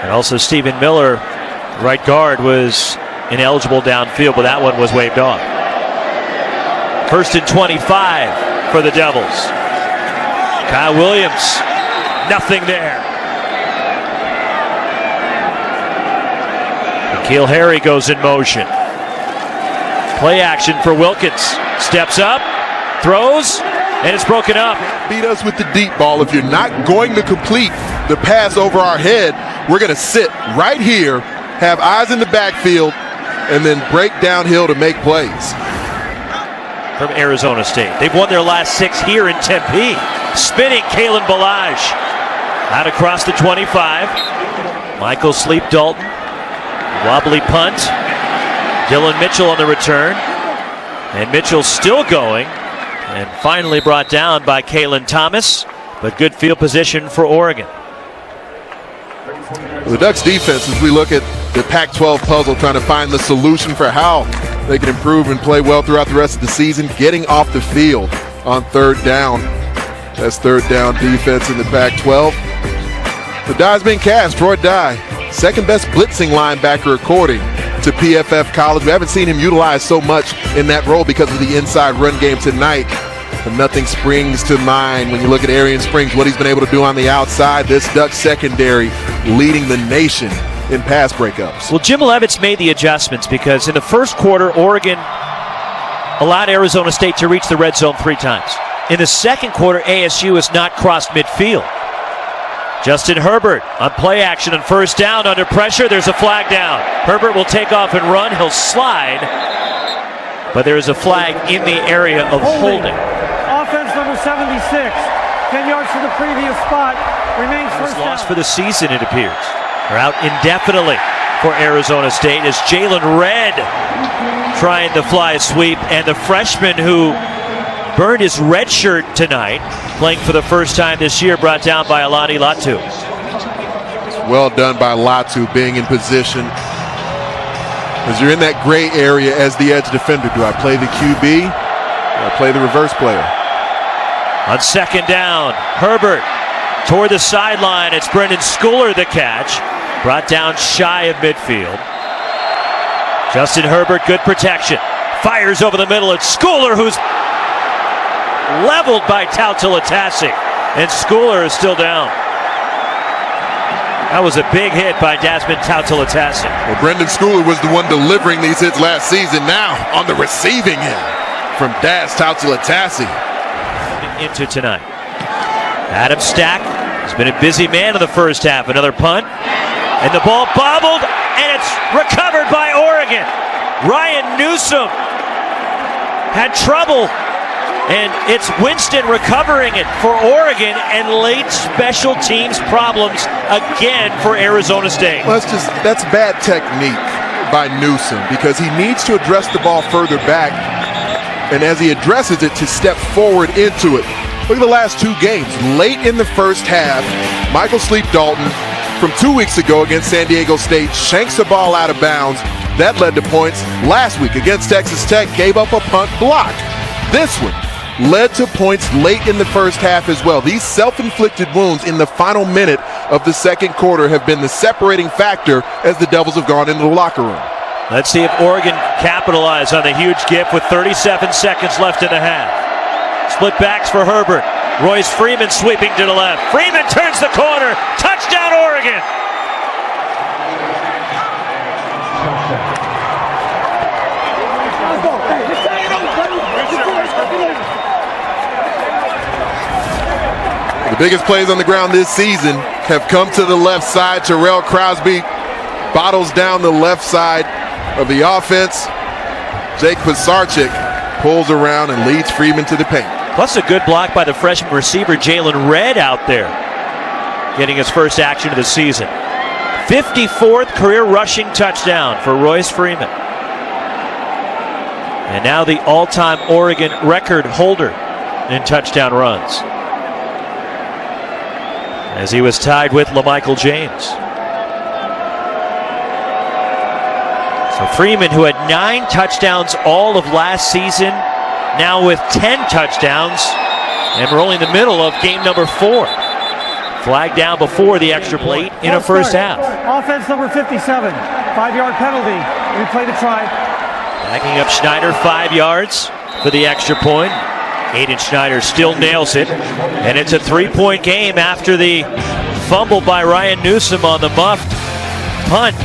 And also Stephen Miller, right guard, was ineligible downfield, but that one was waved off. 1st and 25 for the Devils. Kyle Williams, nothing there. N'Keal Harry goes in motion. Play action for Wilkins. Steps up, throws, and it's broken up. Beat us with the deep ball. If you're not going to complete the pass over our head, we're going to sit right here, have eyes in the backfield, and then break downhill to make plays. From Arizona State. They've won their last 6 here in Tempe. Spinning Kalen Ballage. Out across the 25. Michael Sleep Dalton. Wobbly punt. Dylan Mitchell on the return. And Mitchell still going. And finally brought down by Kalen Thomas. But good field position for Oregon. The Ducks defense, as we look at the Pac-12 puzzle, trying to find the solution for how they can improve and play well throughout the rest of the season, getting off the field on 3rd down. That's 3rd down defense in the Pac-12. The die's been cast. Troy Dye, 2nd best blitzing linebacker according to PFF College. We haven't seen him utilized so much in that role because of the inside run game tonight. And nothing springs to mind when you look at Arian Springs, what he's been able to do on the outside. This Duck secondary leading the nation in pass breakups. Well, Jim Levitt's made the adjustments because in the first quarter, Oregon allowed Arizona State to reach the red zone 3 times. In the second quarter, ASU has not crossed midfield. Justin Herbert on play action and first down under pressure. There's a flag down. Herbert will take off and run. He'll slide. But there is a flag in the area of holding. Offense number 76. 10 yards to the previous spot. Remains first down. Lost for the season, it appears. They're out indefinitely for Arizona State as Jalen Red trying to fly a sweep. And the freshman who burned his red shirt tonight, playing for the first time this year, brought down by Alani Latu. Well done by Latu, being in position. As you're in that gray area as the edge defender, do I play the QB? Do I play the reverse player? On 2nd down, Herbert toward the sideline. It's Brendan Schooler the catch. Brought down shy of midfield. Justin Herbert, good protection. Fires over the middle. It's Schooler who's leveled by Tautalatasi. And Schooler is still down. That was a big hit by Desmond Tautalatasi. Well, Brendan Schooler was the one delivering these hits last season. Now on the receiving end from Daz Tautalatasi. Into tonight. Adam Stack has been a busy man in the first half. Another punt. And the ball bobbled, and it's recovered by Oregon. Ryan Newsom had trouble, and it's Winston recovering it for Oregon, and late special teams problems again for Arizona State. Well, that's bad technique by Newsom because he needs to address the ball further back, and as he addresses it, to step forward into it. Look at the last 2 games. Late in the first half, Michael Sleep Dalton from 2 weeks ago against San Diego State, shanks a ball out of bounds. That led to points. Last week against Texas Tech, gave up a punt block. This one led to points late in the first half as well. These self-inflicted wounds in the final minute of the second quarter have been the separating factor as the Devils have gone into the locker room. Let's see if Oregon capitalizes on the huge gift with 37 seconds left in the half. Split backs for Herbert. Royce Freeman sweeping to the left. Freeman turns the corner. Touchdown, Oregon. The biggest plays on the ground this season have come to the left side. Terrell Crosby bottles down the left side of the offense. Jake Pisarcik pulls around and leads Freeman to the paint. Plus a good block by the freshman receiver Jalen Redd out there, getting his first action of the season. 54th career rushing touchdown for Royce Freeman. And now the all-time Oregon record holder in touchdown runs, as he was tied with LaMichael James. So Freeman, who had 9 touchdowns all of last season, now with 10 touchdowns, and we're only in the middle of game number 4. Flag down before the extra plate in a first half. Offense number 57, 5-yard penalty. Replay to try. Backing up Schneider 5 yards for the extra point. Aiden Schneider still nails it, and it's a 3-point game after the fumble by Ryan Newsom on the muffed punt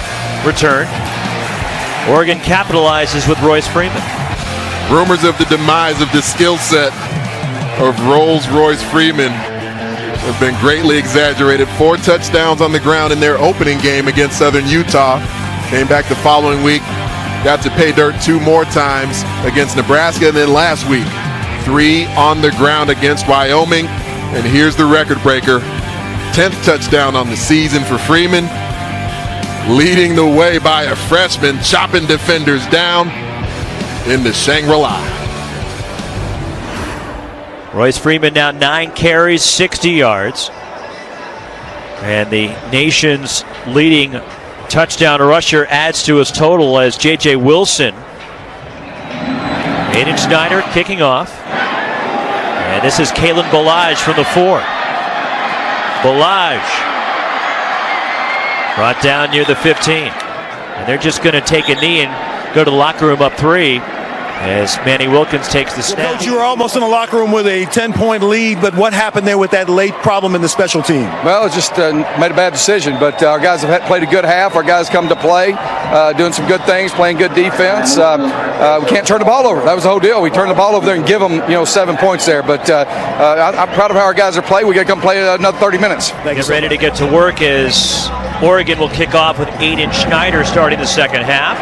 return. Oregon capitalizes with Royce Freeman. Rumors of the demise of the skill set of Rolls-Royce Freeman have been greatly exaggerated. 4 touchdowns on the ground in their opening game against Southern Utah. Came back the following week, got to pay dirt 2 more times against Nebraska, and then last week 3 on the ground against Wyoming. And here's the record breaker. 10th touchdown on the season for Freeman. Leading the way by a freshman, chopping defenders down in the Shangri-La. Royce Freeman now 9 carries, 60 yards. And the nation's leading touchdown rusher adds to his total as J.J. Wilson. Aiden Schneider kicking off. And this is Kalen Ballage from the 4. Ballage brought down near the 15. And they're just going to take a knee and go to the locker room up 3 as Manny Wilkins takes the snap. Coach, you were almost in the locker room with a 10-point lead, but what happened there with that late problem in the special team? Well, it's just made a bad decision, but our guys have played a good half. Our guys come to play, doing some good things, playing good defense. We can't turn the ball over. That was the whole deal. We turned the ball over there and give them, 7 points there. But I'm proud of how our guys are playing. We got to come play another 30 minutes. Get ready to get to work as Oregon will kick off with Aiden Schneider starting the second half.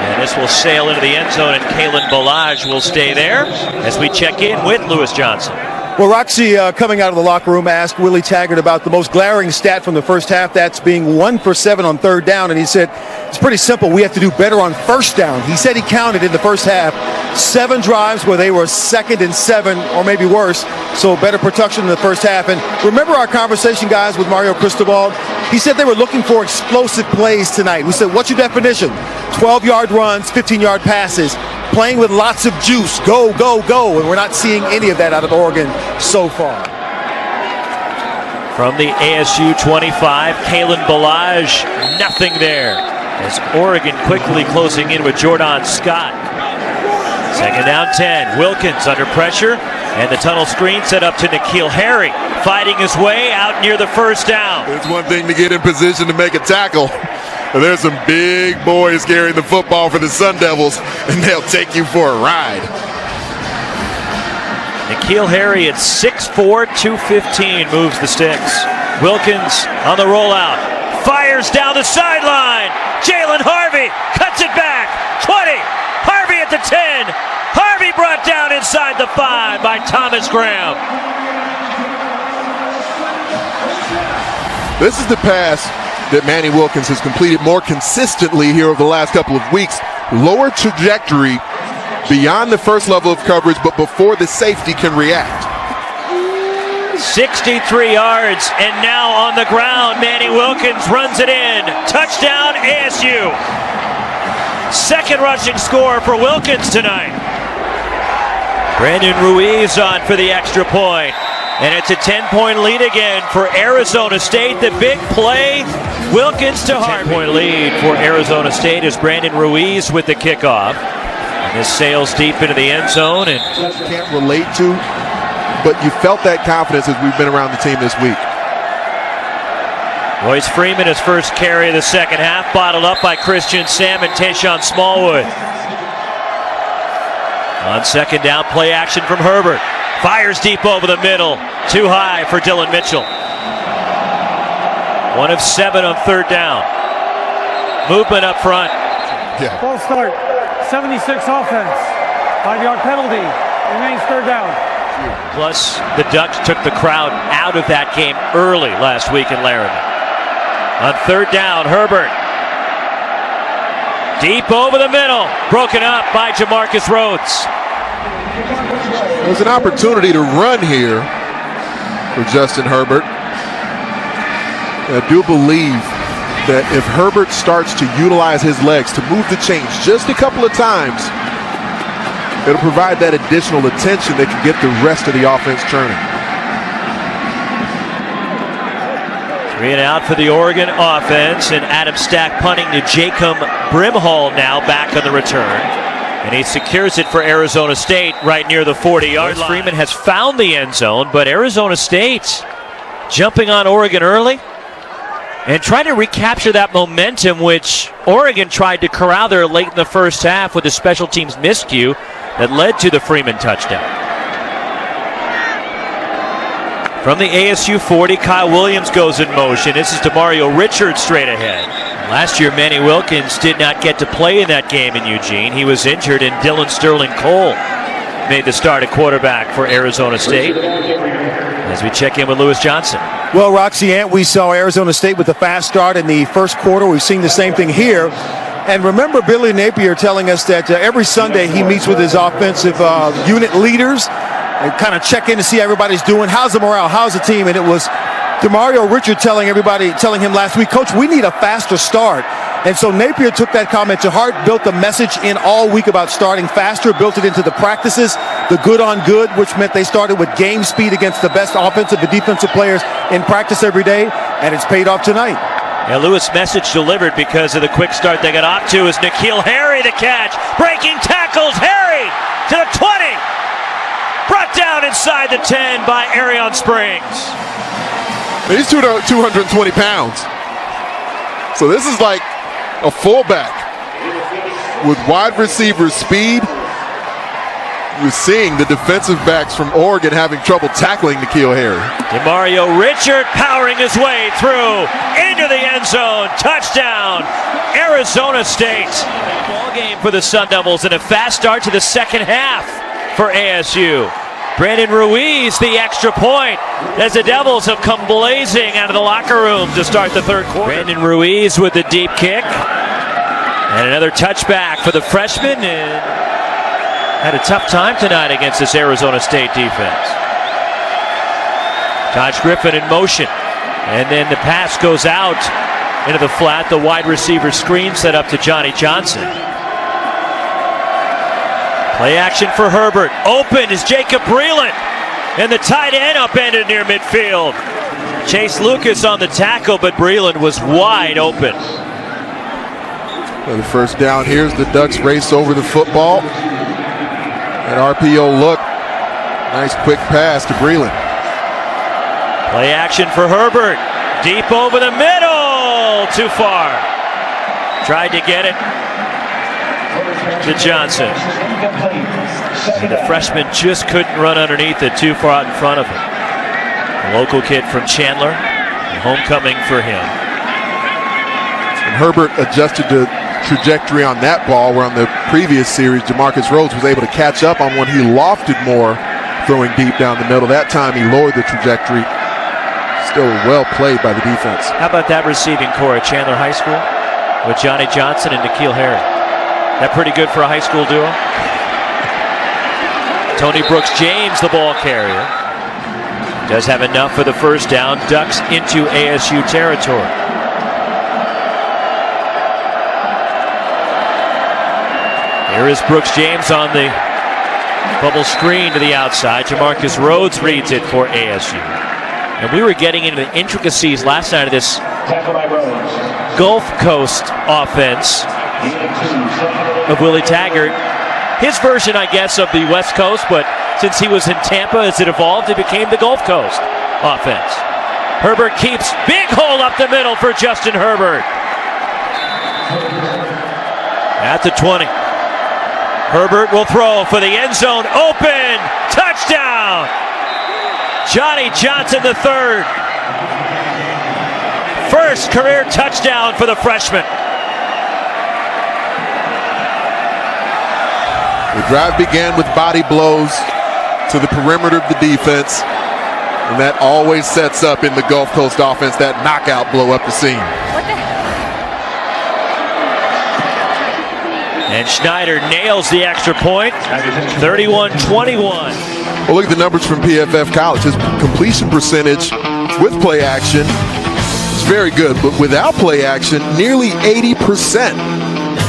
And this will sail into the end zone, and Kalen Ballage will stay there as we check in with Lewis Johnson. Well, Roxy, coming out of the locker room, asked Willie Taggart about the most glaring stat from the first half. That's being 1 for 7 on third down. And he said, it's pretty simple. We have to do better on first down. He said he counted in the first half 7 drives where they were 2nd and 7 or maybe worse. So better production in the first half. And remember our conversation, guys, with Mario Cristobal? He said they were looking for explosive plays tonight. We said, what's your definition? 12-yard runs, 15-yard passes. Playing with lots of juice. Go, go, go. And we're not seeing any of that out of Oregon so far. From the ASU 25, Kalen Ballage, nothing there. As Oregon quickly closing in with Jordan Scott. Second down 10. Wilkins under pressure. And the tunnel screen set up to N'Keal Harry. Fighting his way out near the first down. It's one thing to get in position to make a tackle. There's some big boys carrying the football for the Sun Devils, and they'll take you for a ride. N'Keal Harry at 6'4", 215 moves the sticks. Wilkins on the rollout. Fires down the sideline. Jalen Harvey cuts it back. 20. Harvey at the 10. Harvey brought down inside the 5 by Thomas Graham. This is the pass that Manny Wilkins has completed more consistently here over the last couple of weeks. Lower trajectory beyond the first level of coverage, but before the safety can react. 63 yards, and now on the ground, Manny Wilkins runs it in. Touchdown, ASU. Second rushing score for Wilkins tonight. Brandon Ruiz on for the extra point. And it's a 10-point lead again for Arizona State. The big play, Wilkins to Harvey. 10-point lead for Arizona State as Brandon Ruiz with the kickoff. And this sails deep into the end zone. And can't relate to, but you felt that confidence as we've been around the team this week. Royce Freeman, his first carry of the second half, bottled up by Christian Sam and Tayshawn Smallwood. On second down, play action from Herbert. Fires deep over the middle. Too high for Dillon Mitchell. 1 of 7 on third down. Movement up front. False start. 76 offense. 5-yard penalty. Remains third down. Plus, the Ducks took the crowd out of that game early last week in Laramie. On third down, Herbert. Deep over the middle. Broken up by Jamarcus Rhodes. There's an opportunity to run here for Justin Herbert. I do believe that if Herbert starts to utilize his legs to move the chains just a couple of times, it'll provide that additional attention that can get the rest of the offense churning. 3 and out for the Oregon offense, and Adam Stack punting to Jacob Brimhall now back on the return. And he secures it for Arizona State right near the 40-yard line. Freeman has found the end zone, but Arizona State jumping on Oregon early and trying to recapture that momentum which Oregon tried to corral there late in the first half with a special teams miscue that led to the Freeman touchdown. From the ASU 40, Kyle Williams goes in motion. This is Demario Richards straight ahead. Last year, Manny Wilkins did not get to play in that game in Eugene. He was injured, and Dylan Sterling Cole made the start at quarterback for Arizona State. As we check in with Lewis Johnson. Well, Roxy Ant, we saw Arizona State with a fast start in the first quarter. We've seen the same thing here. And remember Billy Napier telling us that every Sunday he meets with his offensive unit leaders and kind of check in to see how everybody's doing. How's the morale? How's the team? And it was Demario Richard telling him last week, Coach, we need a faster start. And so Napier took that comment to heart, built the message in all week about starting faster, built it into the practices, the good on good, which meant they started with game speed against the best offensive and defensive players in practice every day, and it's paid off tonight. Yeah, Lewis' message delivered because of the quick start they got off to is N'Keal Harry the catch. Breaking tackles, Harry to the 20. Brought down inside the 10 by Arion Springs. He's 220 pounds. So this is like a fullback with wide receiver speed. You're seeing the defensive backs from Oregon having trouble tackling N'Keal Harry. Demario Richard powering his way through into the end zone. Touchdown, Arizona State. Ball game for the Sun Devils and a fast start to the second half for ASU. Brandon Ruiz, the extra point, as the Devils have come blazing out of the locker room to start the third quarter. Brandon Ruiz with the deep kick. And another touchback for the freshman. And had a tough time tonight against this Arizona State defense. Taj Griffin in motion. And then the pass goes out into the flat. The wide receiver screen set up to Johnny Johnson. Play action for Herbert. Open is Jacob Breland. And the tight end upended near midfield. Chase Lucas on the tackle, but Breland was wide open. Well, the first down, here's the Ducks race over the football. An RPO look. Nice quick pass to Breland. Play action for Herbert. Deep over the middle. Too far. Tried to get it to Johnson. And the freshman just couldn't run underneath it, too far out in front of him. A local kid from Chandler. Homecoming for him. And Herbert adjusted the trajectory on that ball, where on the previous series Jamarcus Rhodes was able to catch up on when he lofted more, throwing deep down the middle. That time he lowered the trajectory. Still well played by the defense. How about that receiving core at Chandler High School with Johnny Johnson and N'Keal Harry? That pretty good for a high school duo? Tony Brooks James, the ball carrier. Does have enough for the first down. Ducks into ASU territory. Here is Brooks James on the bubble screen to the outside. Jamarcus Rhodes reads it for ASU. And we were getting into the intricacies last night of this Gulf Coast offense of Willie Taggart. His version, I guess, of the West Coast, but since he was in Tampa, as it evolved, it became the Gulf Coast offense. Herbert keeps big hole up the middle for Justin Herbert. At the 20. Herbert will throw for the end zone. Open. Touchdown. Johnny Johnson III. First career touchdown for the freshman. The drive began with body blows to the perimeter of the defense, and that always sets up in the Gulf Coast offense that knockout blow up the seam. And Schneider nails the extra point, 31-21. Well, look at the numbers from PFF College. His completion percentage with play action is very good, but without play action, nearly 80%.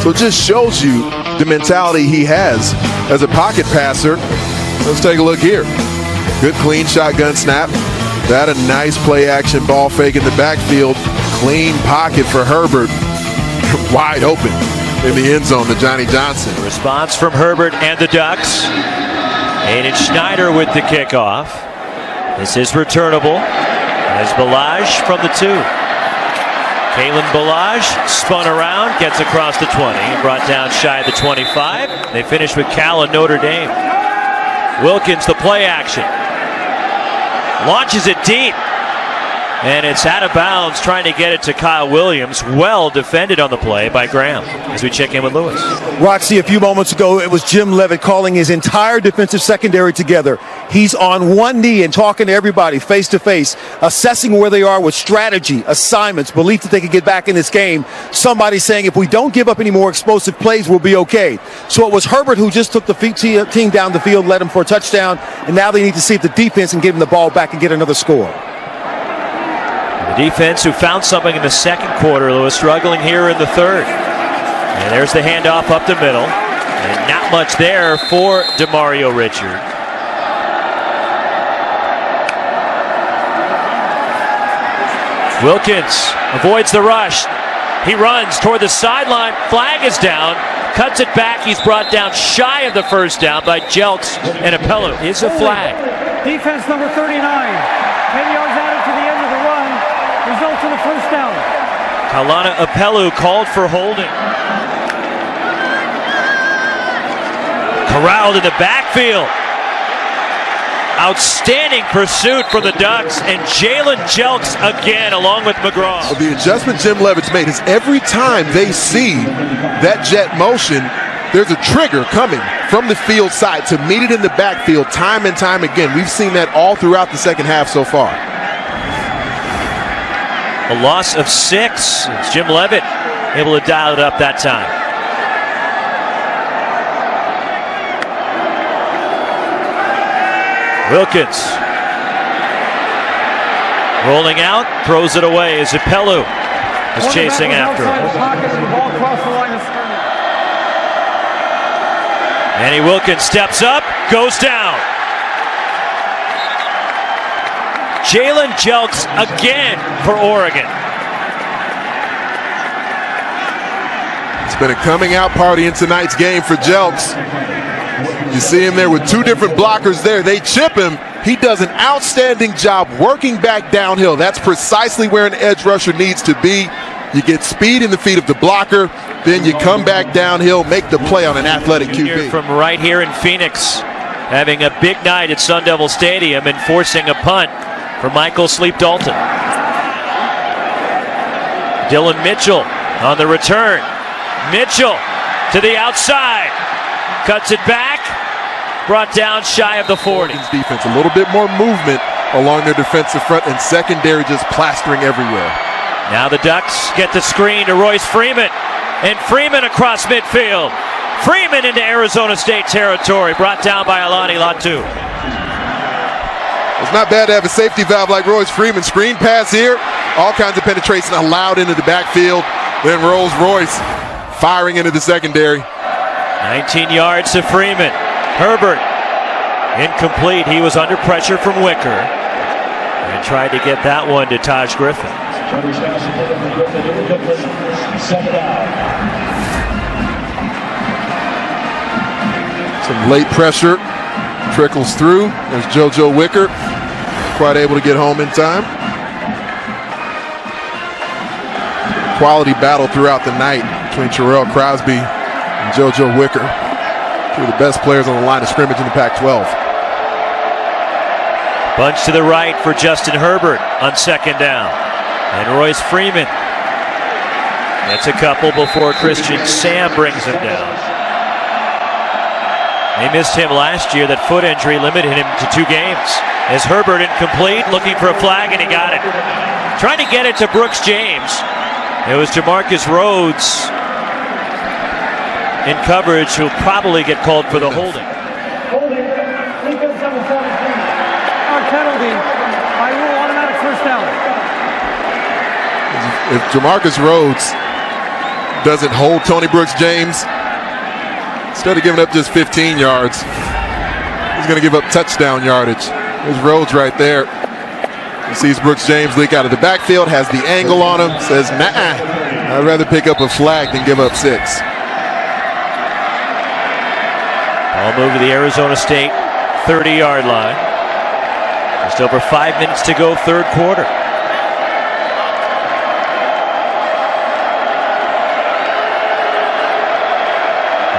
So it just shows you the mentality he has as a pocket passer. Let's take a look here. Good clean shotgun snap. That a nice play action ball fake in the backfield. Clean pocket for Herbert. Wide open in the end zone to Johnny Johnson. Response from Herbert and the Ducks. Aiden Schneider with the kickoff. This is returnable. As Balaj from the 2. Kalen Balaj spun around, gets across the 20, brought down shy of the 25. They finish with Cal and Notre Dame. Wilkins, the play action. Launches it deep. And it's out of bounds, trying to get it to Kyle Williams. Well defended on the play by Graham as we check in with Lewis. Roxy, a few moments ago, it was Jim Leavitt calling his entire defensive secondary together. He's on one knee and talking to everybody face to face, assessing where they are with strategy, assignments, belief that they can get back in this game. Somebody saying if we don't give up any more explosive plays, we'll be okay. So it was Herbert who just took the team down the field, led them for a touchdown, and now they need to see if the defense can give them the ball back and get another score. The defense, who found something in the second quarter, was struggling here in the third. And there's the handoff up the middle. And not much there for Demario Richard. Wilkins avoids the rush. He runs toward the sideline. Flag is down. Cuts it back. He's brought down shy of the first down by Jelks and Apello. Is a flag. Defense number 39. 10 yards added to the end of the run. Results in a first down. Kalana Apello called for holding. Corralled in the backfield. Outstanding pursuit for the Ducks, and Jalen Jelks again along with McGraw. Well, the adjustment Jim Leavitt's made is every time they see that jet motion, there's a trigger coming from the field side to meet it in the backfield time and time again. We've seen that all throughout the second half so far. A loss of 6. It's Jim Leavitt able to dial it up that time. Wilkins rolling out, throws it away as Apello is chasing after him. Manny Wilkins steps up, goes down. Jalen Jelks again for Oregon. It's been a coming out party in tonight's game for Jelks. You see him there with 2 different blockers there. They chip him. He does an outstanding job working back downhill. That's precisely where an edge rusher needs to be. You get speed in the feet of the blocker, then you come back downhill, make the play on an athletic QB. From right here in Phoenix, having a big night at Sun Devil Stadium and forcing a punt for Michael Sleep Dalton. Dylan Mitchell on the return. Mitchell to the outside. Cuts it back. Brought down shy of the 40. Defense, a little bit more movement along their defensive front, and secondary just plastering everywhere. Now the Ducks get the screen to Royce Freeman. And Freeman across midfield. Freeman into Arizona State territory. Brought down by Alani Latu. It's not bad to have a safety valve like Royce Freeman. Screen pass here. All kinds of penetration allowed into the backfield. Then Rolls Royce firing into the secondary. 19 yards to Freeman. Herbert incomplete. He was under pressure from Wicker and tried to get that one to Taj Griffin. Some late pressure trickles through. There's JoJo Wicker, quite able to get home in time. Quality battle throughout the night between Terrell Crosby and JoJo Wicker, two of the best players on the line of scrimmage in the Pac-12. Bunch to the right for Justin Herbert on second down. And Royce Freeman gets a couple before Christian Sam brings him down. They missed him last year. That foot injury limited him to 2 games. As Herbert incomplete, looking for a flag, and he got it. Trying to get it to Brooks James. It was Jamarcus Rhodes in coverage who'll probably get called for the holding. Our penalty. By rule, automatic first down. If Jamarcus Rhodes doesn't hold Tony Brooks James, instead of giving up just 15 yards, he's going to give up touchdown yardage. There's Rhodes right there. He sees Brooks James leak out of the backfield, has the angle on him, says, nah, I'd rather pick up a flag than give up 6. Ball move to the Arizona State 30-yard line. Just over 5 minutes to go, third quarter.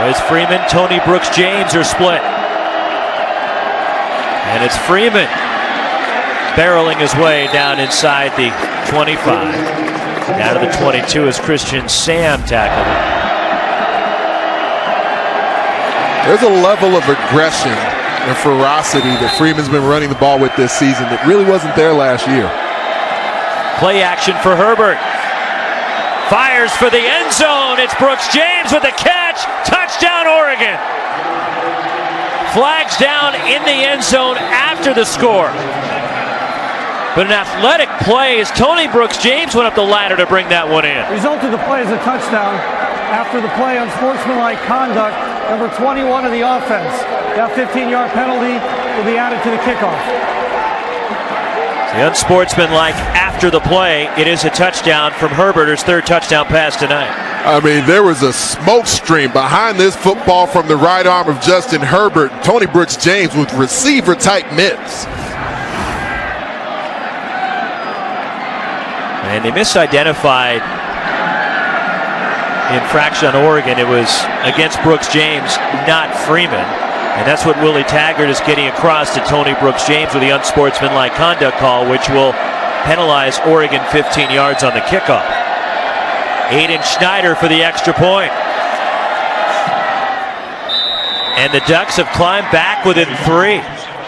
As Freeman, Tony Brooks James are split. And it's Freeman barreling his way down inside the 25. Down to the 22 as Christian Sam tackled him. There's a level of aggression and ferocity that Freeman's been running the ball with this season that really wasn't there last year. Play action for Herbert. Fires for the end zone. It's Brooks James with a catch. Touchdown, Oregon. Flags down in the end zone after the score. But an athletic play as Tony Brooks James went up the ladder to bring that one in. Result of the play is a touchdown. After the play, unsportsmanlike conduct, number 21 of the offense. That 15-yard penalty will be added to the kickoff. The unsportsmanlike after the play, it is a touchdown from Herbert, his third touchdown pass tonight. I mean, there was a smoke stream behind this football from the right arm of Justin Herbert. Tony Brooks James with receiver-type mitts. And they misidentified the infraction on Oregon. It was against Brooks James, not Freeman. And that's what Willie Taggart is getting across to Tony Brooks James with the unsportsmanlike conduct call, which will penalize Oregon 15 yards on the kickoff. Aiden Schneider for the extra point. And the Ducks have climbed back within 3.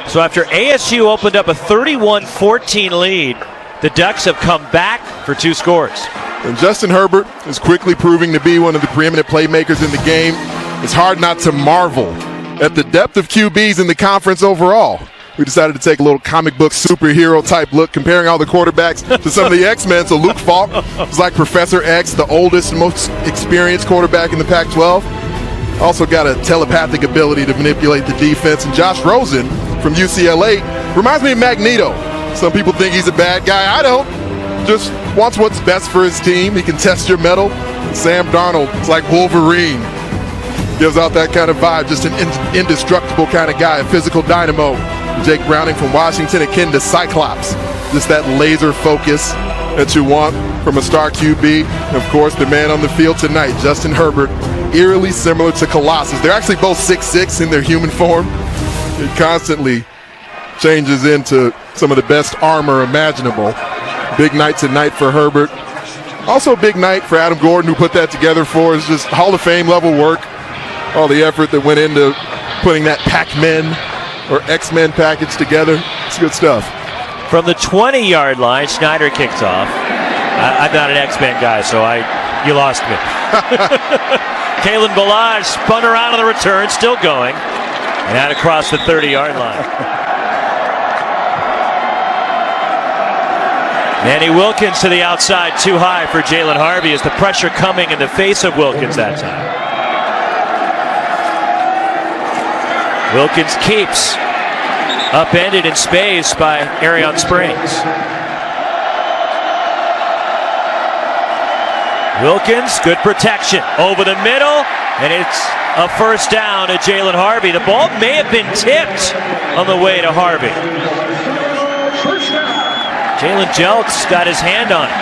So after ASU opened up a 31-14 lead, the Ducks have come back for 2 scores. And Justin Herbert is quickly proving to be one of the preeminent playmakers in the game. It's hard not to marvel at the depth of QBs in the conference overall. We decided to take a little comic book superhero type look, comparing all the quarterbacks to some of the X-Men. So Luke Falk is like Professor X, the oldest and most experienced quarterback in the Pac-12. Also got a telepathic ability to manipulate the defense. And Josh Rosen from UCLA reminds me of Magneto. Some people think he's a bad guy. I don't. Just wants what's best for his team. He can test your mettle. Sam Darnold is like Wolverine. Gives out that kind of vibe. Just an indestructible kind of guy, a physical dynamo. Jake Browning from Washington, akin to Cyclops. Just that laser focus that you want from a star QB. And of course, the man on the field tonight, Justin Herbert, eerily similar to Colossus. They're actually both 6'6" in their human form. He constantly changes into some of the best armor imaginable. Big night tonight for Herbert. Also a big night for Adam Gordon, who put that together for us. Just Hall of Fame level work. All the effort that went into putting that Pac-Men or X-Men package together. It's good stuff. From the 20-yard line, Schneider kicks off. I'm not an X-Men guy, so you lost me. Kalen Ballage spun around on the return, still going. And out across the 30-yard line. Manny Wilkins to the outside, too high for Jalen Harvey as the pressure coming in the face of Wilkins that time. Wilkins keeps, upended in space by Arion Springs. Wilkins, good protection over the middle, and it's a first down to Jalen Harvey. The ball may have been tipped on the way to Harvey. Jalen Jelks got his hand on it.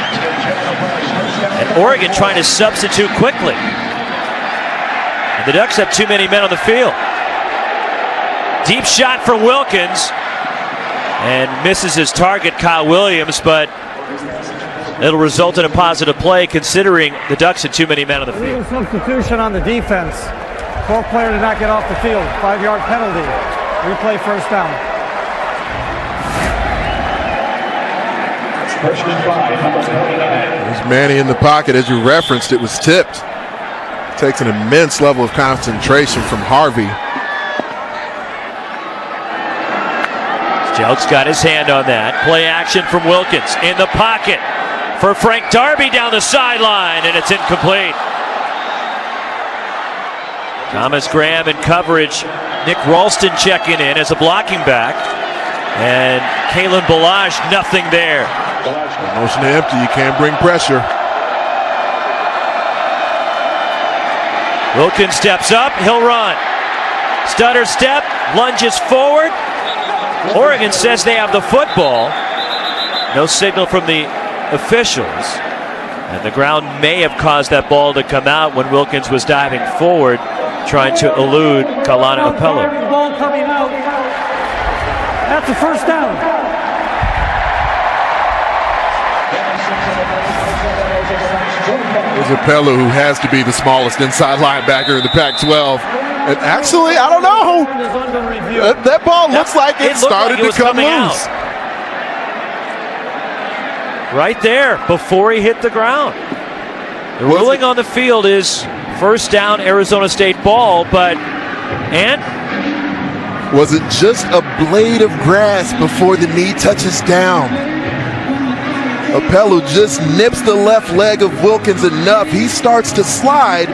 And Oregon trying to substitute quickly. And the Ducks have too many men on the field. Deep shot for Wilkins. And misses his target, Kyle Williams, but it'll result in a positive play considering the Ducks had too many men on the field. Substitution on the defense. 12th player did not get off the field. 5-yard penalty. Replay first down. There's Manny in the pocket. As you referenced, it was tipped. Takes an immense level of concentration from Harvey. Jelks got his hand on that. Play action from Wilkins in the pocket for Frank Darby down the sideline, and it's incomplete. Thomas Graham in coverage. Nick Ralston checking in as a blocking back. And Kalen Ballage, nothing there. Motion to empty, you can't bring pressure. Wilkins steps up, he'll run. Stutter step, lunges forward. Oregon says they have the football. No signal from the officials. And the ground may have caused that ball to come out when Wilkins was diving forward, trying to elude Kalana Apello. Ball coming out. That's a first down. There's Apello, who has to be the smallest inside linebacker in the Pac-12. And actually, I don't know. That ball looks like it started to come loose. Right there, before he hit the ground. The ruling on the field is first down, Arizona State ball, but was it just a blade of grass before the knee touches down? Apello just nips the left leg of Wilkins enough. He starts to slide.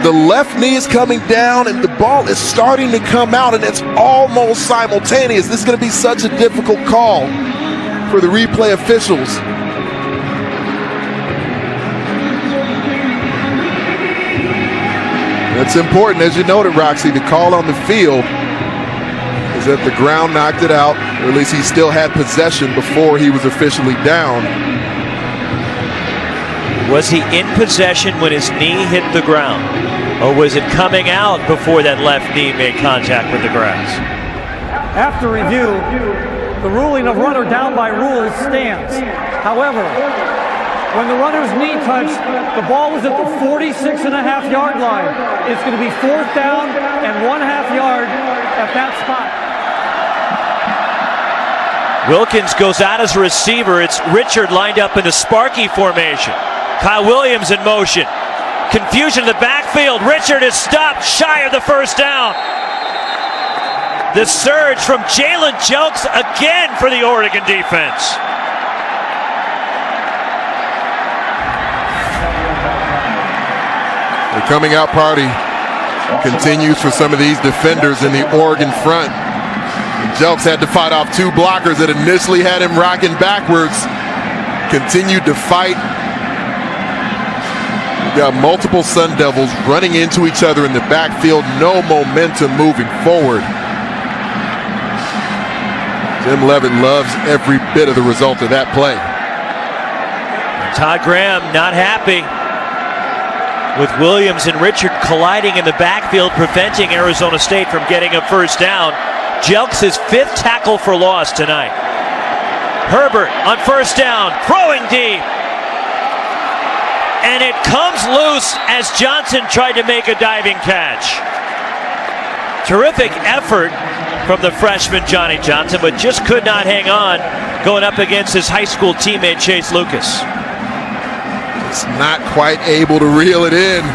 The left knee is coming down and the ball is starting to come out, and it's almost simultaneous. This is going to be such a difficult call for the replay officials. It's important, as you noted, Roxy, the call on the field is that the ground knocked it out, or at least he still had possession before he was officially down. Was he in possession when his knee hit the ground? Or was it coming out before that left knee made contact with the grass? After review, the ruling of runner down by rule stands. However, when the runner's knee touched, the ball was at the 46.5-yard line. It's going to be fourth down and 1/2 yard at that spot. Wilkins goes out as a receiver. It's Richard lined up in the Sparky formation. Kyle Williams in motion. Confusion in the backfield. Richard is stopped shy of the first down. The surge from Jalen Jelks again for the Oregon defense. The coming out party continues for some of these defenders in the Oregon front. Jelks had to fight off two blockers that initially had him rocking backwards. Continued to fight. We've got multiple Sun Devils running into each other in the backfield. No momentum moving forward. Jim Leavitt loves every bit of the result of that play. Todd Graham not happy with Williams and Richard colliding in the backfield, preventing Arizona State from getting a first down. Jelks his 5th tackle for loss tonight. Herbert on first down, throwing deep. And it comes loose as Johnson tried to make a diving catch. Terrific effort from the freshman Johnny Johnson, but just could not hang on going up against his high school teammate Chase Lucas. It's not quite able to reel it in.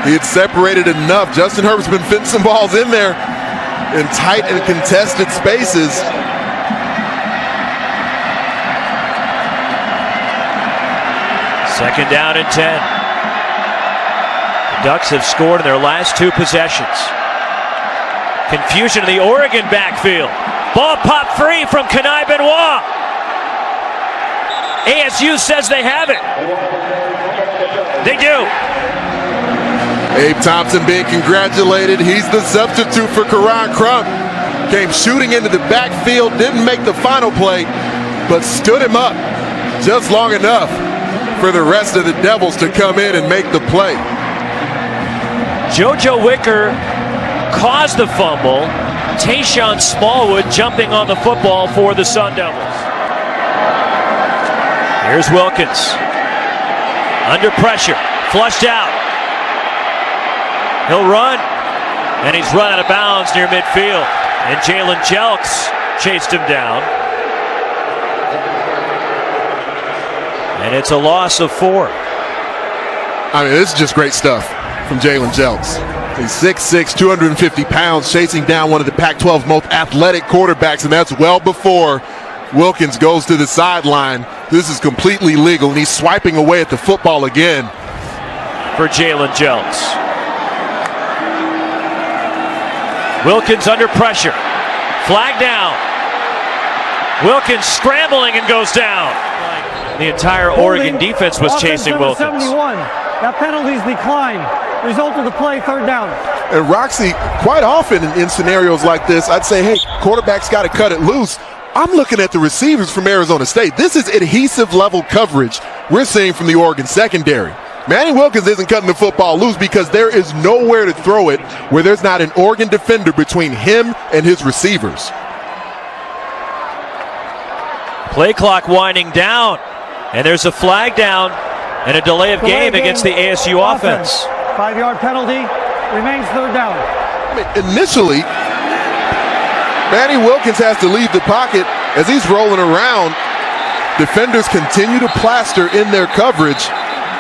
He had separated enough. Justin Herbert's been fitting some balls in there in tight and contested spaces. Second down and 10. The Ducks have scored in their last 2 possessions. Confusion in the Oregon backfield. Ball popped free from Kenai Benoit. ASU says they have it. They do. Abe Thompson being congratulated. He's the substitute for Karan Crump. Came shooting into the backfield, didn't make the final play, but stood him up just long enough for the rest of the Devils to come in and make the play. JoJo Wicker caused the fumble. Tayshawn Smallwood jumping on the football for the Sun Devils. Here's Wilkins. Under pressure. Flushed out. He'll run. And he's run out of bounds near midfield. And Jalen Jelks chased him down. And it's a loss of 4. I mean, this is just great stuff from Jalen Jelks. He's 6'6", 250 pounds, chasing down one of the Pac-12's most athletic quarterbacks, and that's well before Wilkins goes to the sideline. This is completely legal, and he's swiping away at the football again. For Jalen Jelks. Wilkins under pressure. Flag down. Wilkins scrambling and goes down. The entire Oregon defense was chasing Wilkins. 71. That penalty's declined. Result of the play, 3rd down. And Roxy, quite often in scenarios like this, I'd say, hey, quarterback's got to cut it loose. I'm looking at the receivers from Arizona State. This is adhesive level coverage we're seeing from the Oregon secondary. Manny Wilkins isn't cutting the football loose because there is nowhere to throw it where there's not an Oregon defender between him and his receivers. Play clock winding down. And there's a flag down and a delay of game against the ASU offense. 5-yard penalty, remains 3rd down. I mean, initially, Manny Wilkins has to leave the pocket as he's rolling around. Defenders continue to plaster in their coverage.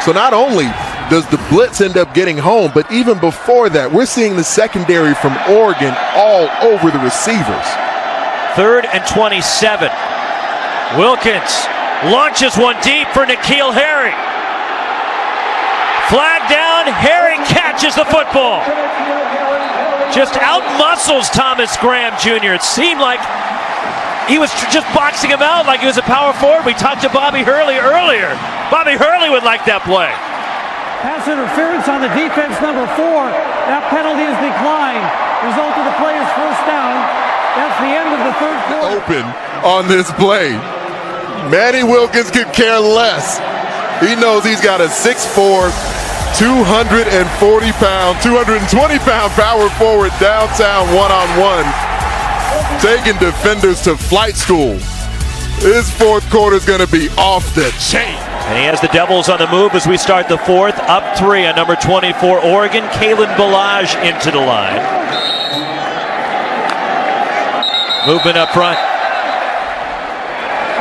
So not only does the blitz end up getting home, but even before that, we're seeing the secondary from Oregon all over the receivers. 3rd and 27. Wilkins launches one deep for N'Keal Harry. Flag down, Harry catches the football. Just out-muscles Thomas Graham Jr. It seemed like he was just boxing him out like he was a power forward. We talked to Bobby Hurley earlier. Bobby Hurley would like that play. Pass interference on the defense, number 4. That penalty is declined. Result of the play is 1st down. That's the end of the 3rd quarter. Open on this play. Manny Wilkins could care less. He knows he's got a 6'4", 240-pound, 220-pound power forward downtown one-on-one, taking defenders to flight school. This 4th quarter is going to be off the chain. And he has the Devils on the move as we start the 4th. Up 3 on number 24, Oregon. Kalen Ballage into the line. Movement up front.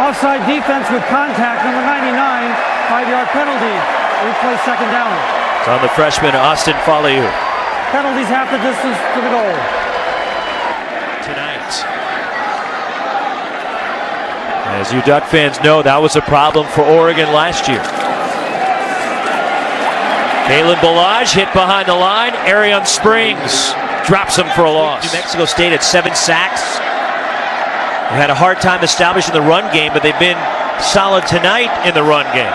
Offside defense with contact, number 99, 5-yard penalty. Replay 2nd down. It's on the freshman, Austin Faliu. Penalties half the distance to the goal. Tonight. As you Duck fans know, that was a problem for Oregon last year. Kalen Ballage hit behind the line. Arion Springs drops him for a loss. New Mexico State at 7 sacks. They had a hard time establishing the run game, but they've been solid tonight in the run game.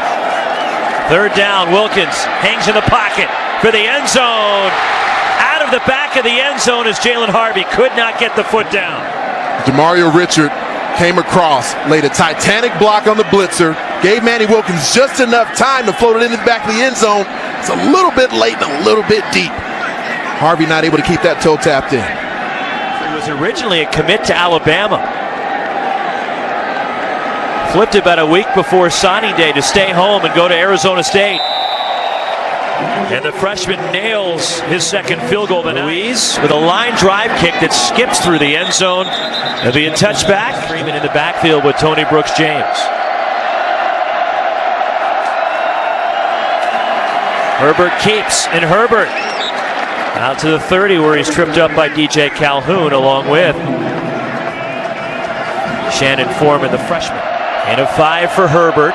3rd down, Wilkins hangs in the pocket for the end zone. Out of the back of the end zone is Jalen Harvey. Could not get the foot down. Demario Richard came across, laid a titanic block on the blitzer, gave Manny Wilkins just enough time to float it into the back of the end zone. It's a little bit late and a little bit deep. Harvey not able to keep that toe tapped in. He was originally a commit to Alabama. Flipped about a week before signing day to stay home and go to Arizona State. And the freshman nails his 2nd field goal of the night. Ruiz with a line drive kick that skips through the end zone. There'll be a touchback. Freeman in the backfield with Tony Brooks James. Herbert keeps, and Herbert out to the 30 where he's tripped up by DJ Calhoun along with Shannon Foreman, the freshman. And a 5 for Herbert.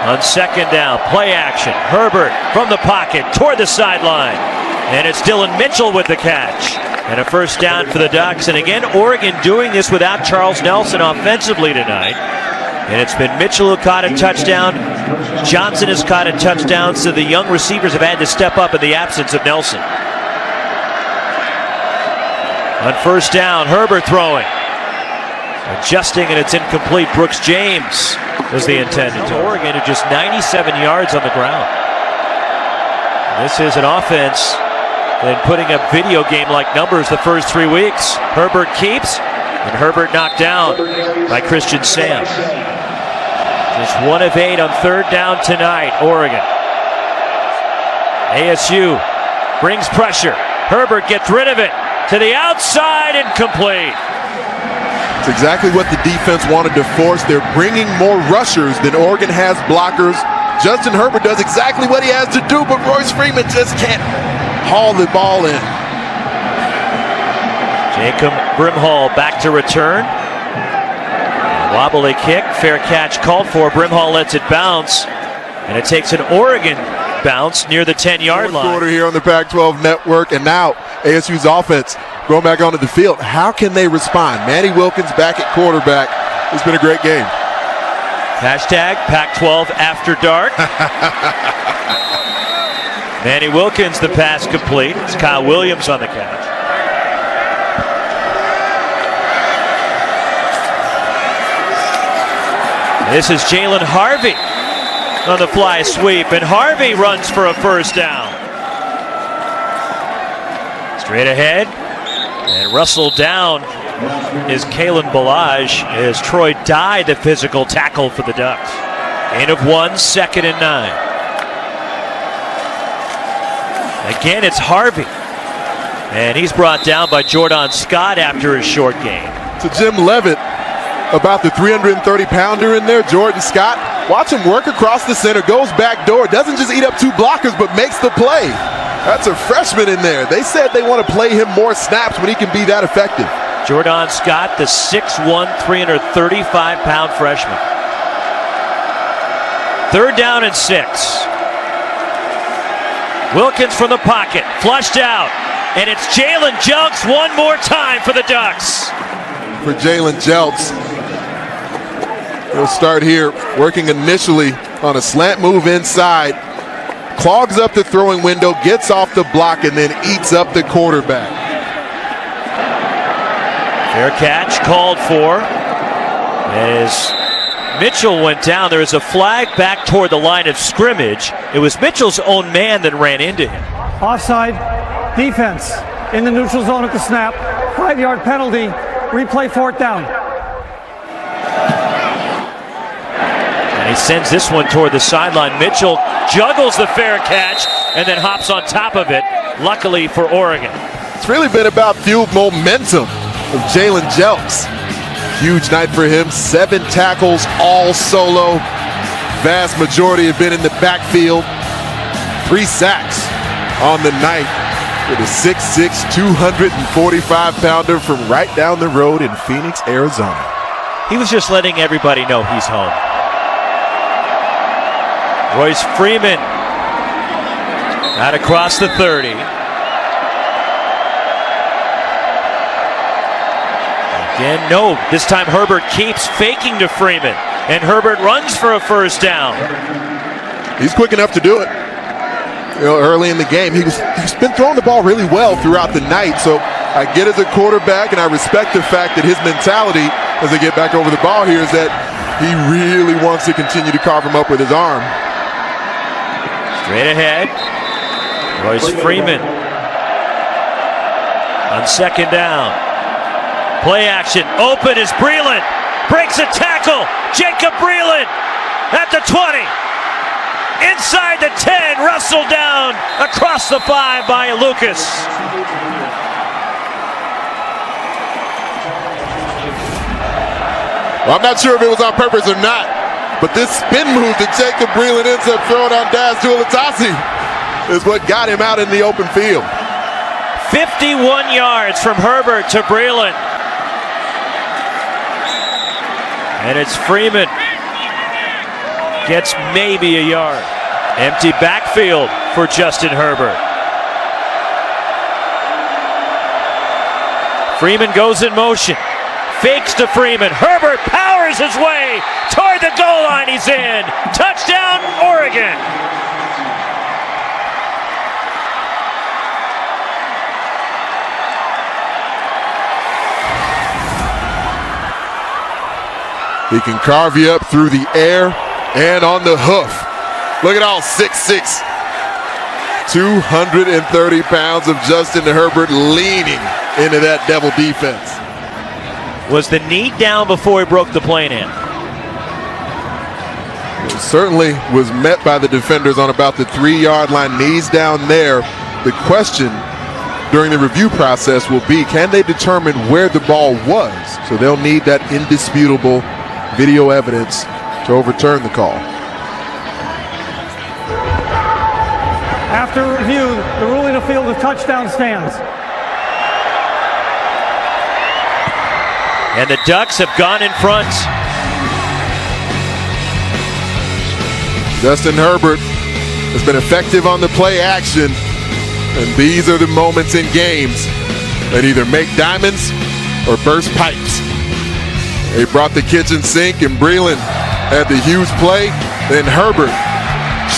On second down, play action. Herbert from the pocket toward the sideline. And it's Dillon Mitchell with the catch. And a first down for the Ducks. And again, Oregon doing this without Charles Nelson offensively tonight. And it's been Mitchell who caught a touchdown. Johnson has caught a touchdown, so the young receivers have had to step up in the absence of Nelson. On first down, Herbert throwing. Adjusting, and it's incomplete. Brooks James was the intended to Oregon at just 97 yards on the ground. This is an offense that putting up video game-like numbers the first 3 weeks. Herbert keeps, and Herbert knocked down by Christian Sam. Just 1 of 8 on third down tonight, Oregon. ASU brings pressure. Herbert gets rid of it to the outside, incomplete. It's exactly what the defense wanted to force. They're bringing more rushers than Oregon has blockers. Justin Herbert does exactly what he has to do, but Royce Freeman just can't haul the ball in. Jacob Brimhall back to return. Wobbly kick, fair catch called for. Brimhall lets it bounce, and it takes an Oregon bounce near the 10-yard line. Quarter here on the Pac-12 Network, and now ASU's offense going back onto the field. How can they respond? Manny Wilkins back at quarterback. It's been a great game. Hashtag Pac-12 After Dark. Manny Wilkins, the pass complete. It's Kyle Williams on the catch. This is Jalen Harvey on the fly sweep, and Harvey runs for a first down. Straight ahead, and Russell down is Kalen Ballage as Troy Dye, the physical tackle for the Ducks. Gain of 1, 2nd and 9. Again, it's Harvey, and he's brought down by Jordan Scott after his short gain. To Jim Levitt, about the 330-pounder in there, Jordan Scott. Watch him work across the center, goes back door, doesn't just eat up 2 blockers, but makes the play. That's a freshman in there. They said they want to play him more snaps when he can be that effective. Jordan Scott, the 6'1", 335-pound freshman. Third down and 6. Wilkins from the pocket, flushed out, and it's Jalen Jelks one more time for the Ducks. For Jalen Jelks, he'll start here, working initially on a slant move inside, clogs up the throwing window, gets off the block, and then eats up the quarterback. Fair catch called for as Mitchell went down. There is a flag back toward the line of scrimmage. It was Mitchell's own man that ran into him. Offside, defense in the neutral zone at the snap, 5-yard penalty, replay 4th down. And he sends this one toward the sideline. Mitchell juggles the fair catch and then hops on top of it, luckily for Oregon. It's really been about fueled momentum of Jalen Jelks. Huge night for him. 7 tackles, all solo. Vast majority have been in the backfield. 3 sacks on the night with a 6'6", 245-pounder from right down the road in Phoenix, Arizona. He was just letting everybody know he's home. Royce Freeman out across the 30. Again, no. This time Herbert keeps faking to Freeman, and Herbert runs for a first down. He's quick enough to do it. You know, early in the game, he's been throwing the ball really well throughout the night. So I get as a quarterback, and I respect the fact that his mentality as they get back over the ball here is that he really wants to continue to carve him up with his arm. Straight ahead, Royce Freeman on second down. Play action, open is Breland, breaks a tackle, Jacob Breland at the 20, inside the 10, Russell down across the 5 by Lucas. Well, I'm not sure if it was on purpose or not, but this spin move that Jacob Breland ends up throwing on Daz Tuilatasi is what got him out in the open field. 51 yards from Herbert to Breland. And it's Freeman Gets maybe a yard. Empty backfield for Justin Herbert. Freeman goes in motion. Fakes to Freeman. Herbert powers his way toward the goal line. He's in. Touchdown, Oregon. He can carve you up through the air and on the hoof. Look at all 6'6", 230 pounds of Justin Herbert leaning into that Devil defense. Was the knee down before he broke the plane in? It certainly was met by the defenders on about the 3-yard line. Knees down there. The question during the review process will be, can they determine where the ball was? So they'll need that indisputable video evidence to overturn the call. After review, the ruling of field of touchdown stands. And the Ducks have gone in front. Justin Herbert has been effective on the play action, and these are the moments in games that either make diamonds or burst pipes. They brought the kitchen sink, and Breeland had the huge play, then Herbert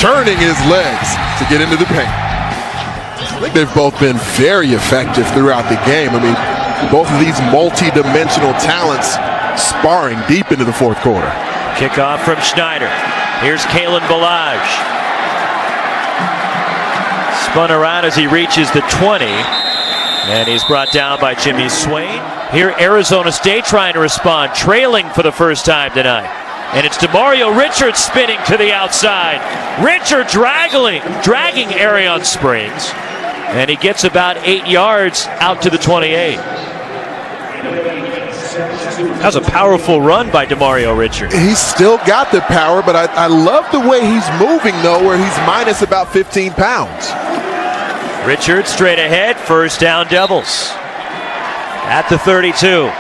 churning his legs to get into the paint. I think they've both been very effective throughout the game. I mean, both of these multi-dimensional talents sparring deep into the fourth quarter. Kickoff from Schneider. Here's Kalen Ballage. Spun around as he reaches the 20. And he's brought down by Jimmy Swain. Here Arizona State trying to respond, trailing for the first time tonight. And it's DeMario Richards spinning to the outside. Richard dragging Arion Springs. And he gets about 8 yards out to the 28. That was a powerful run by DeMario Richards. He's still got the power, but I love the way he's moving, though, where he's minus about 15 pounds. Richards straight ahead, first down Devils. At the 32.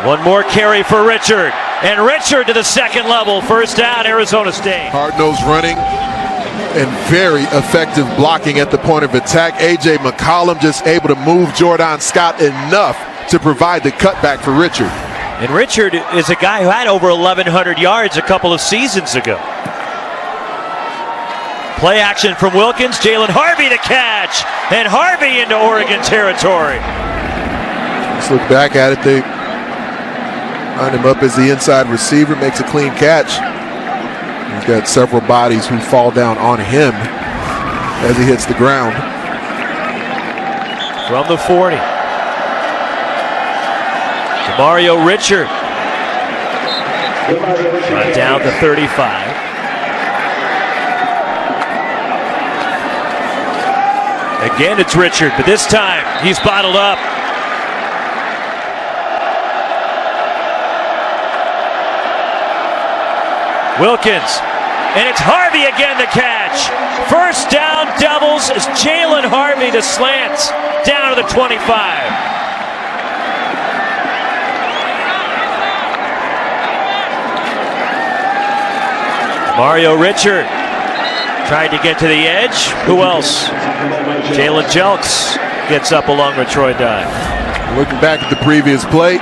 One more carry for Richard. And Richard to the second level, first down Arizona State. Hard-nosed running and very effective blocking at the point of attack. A.J. McCollum just able to move Jordan Scott enough to provide the cutback for Richard. And Richard is a guy who had over 1,100 yards a couple of seasons ago. Play action from Wilkins. Jalen Harvey to catch. And Harvey into Oregon territory. Let's look back at it. They line him up as the inside receiver, makes a clean catch. He's got several bodies who fall down on him as he hits the ground. From the 40. DeMario Richard. Brought down to 35. Again, it's Richard, but this time he's bottled up. Wilkins, and it's Harvey again to catch. First down Devils is Jalen Harvey to slant down to the 25. Mario Richard tried to get to the edge. Who else? Jalen Jelks gets up along with Troy Dye. Looking back at the previous play,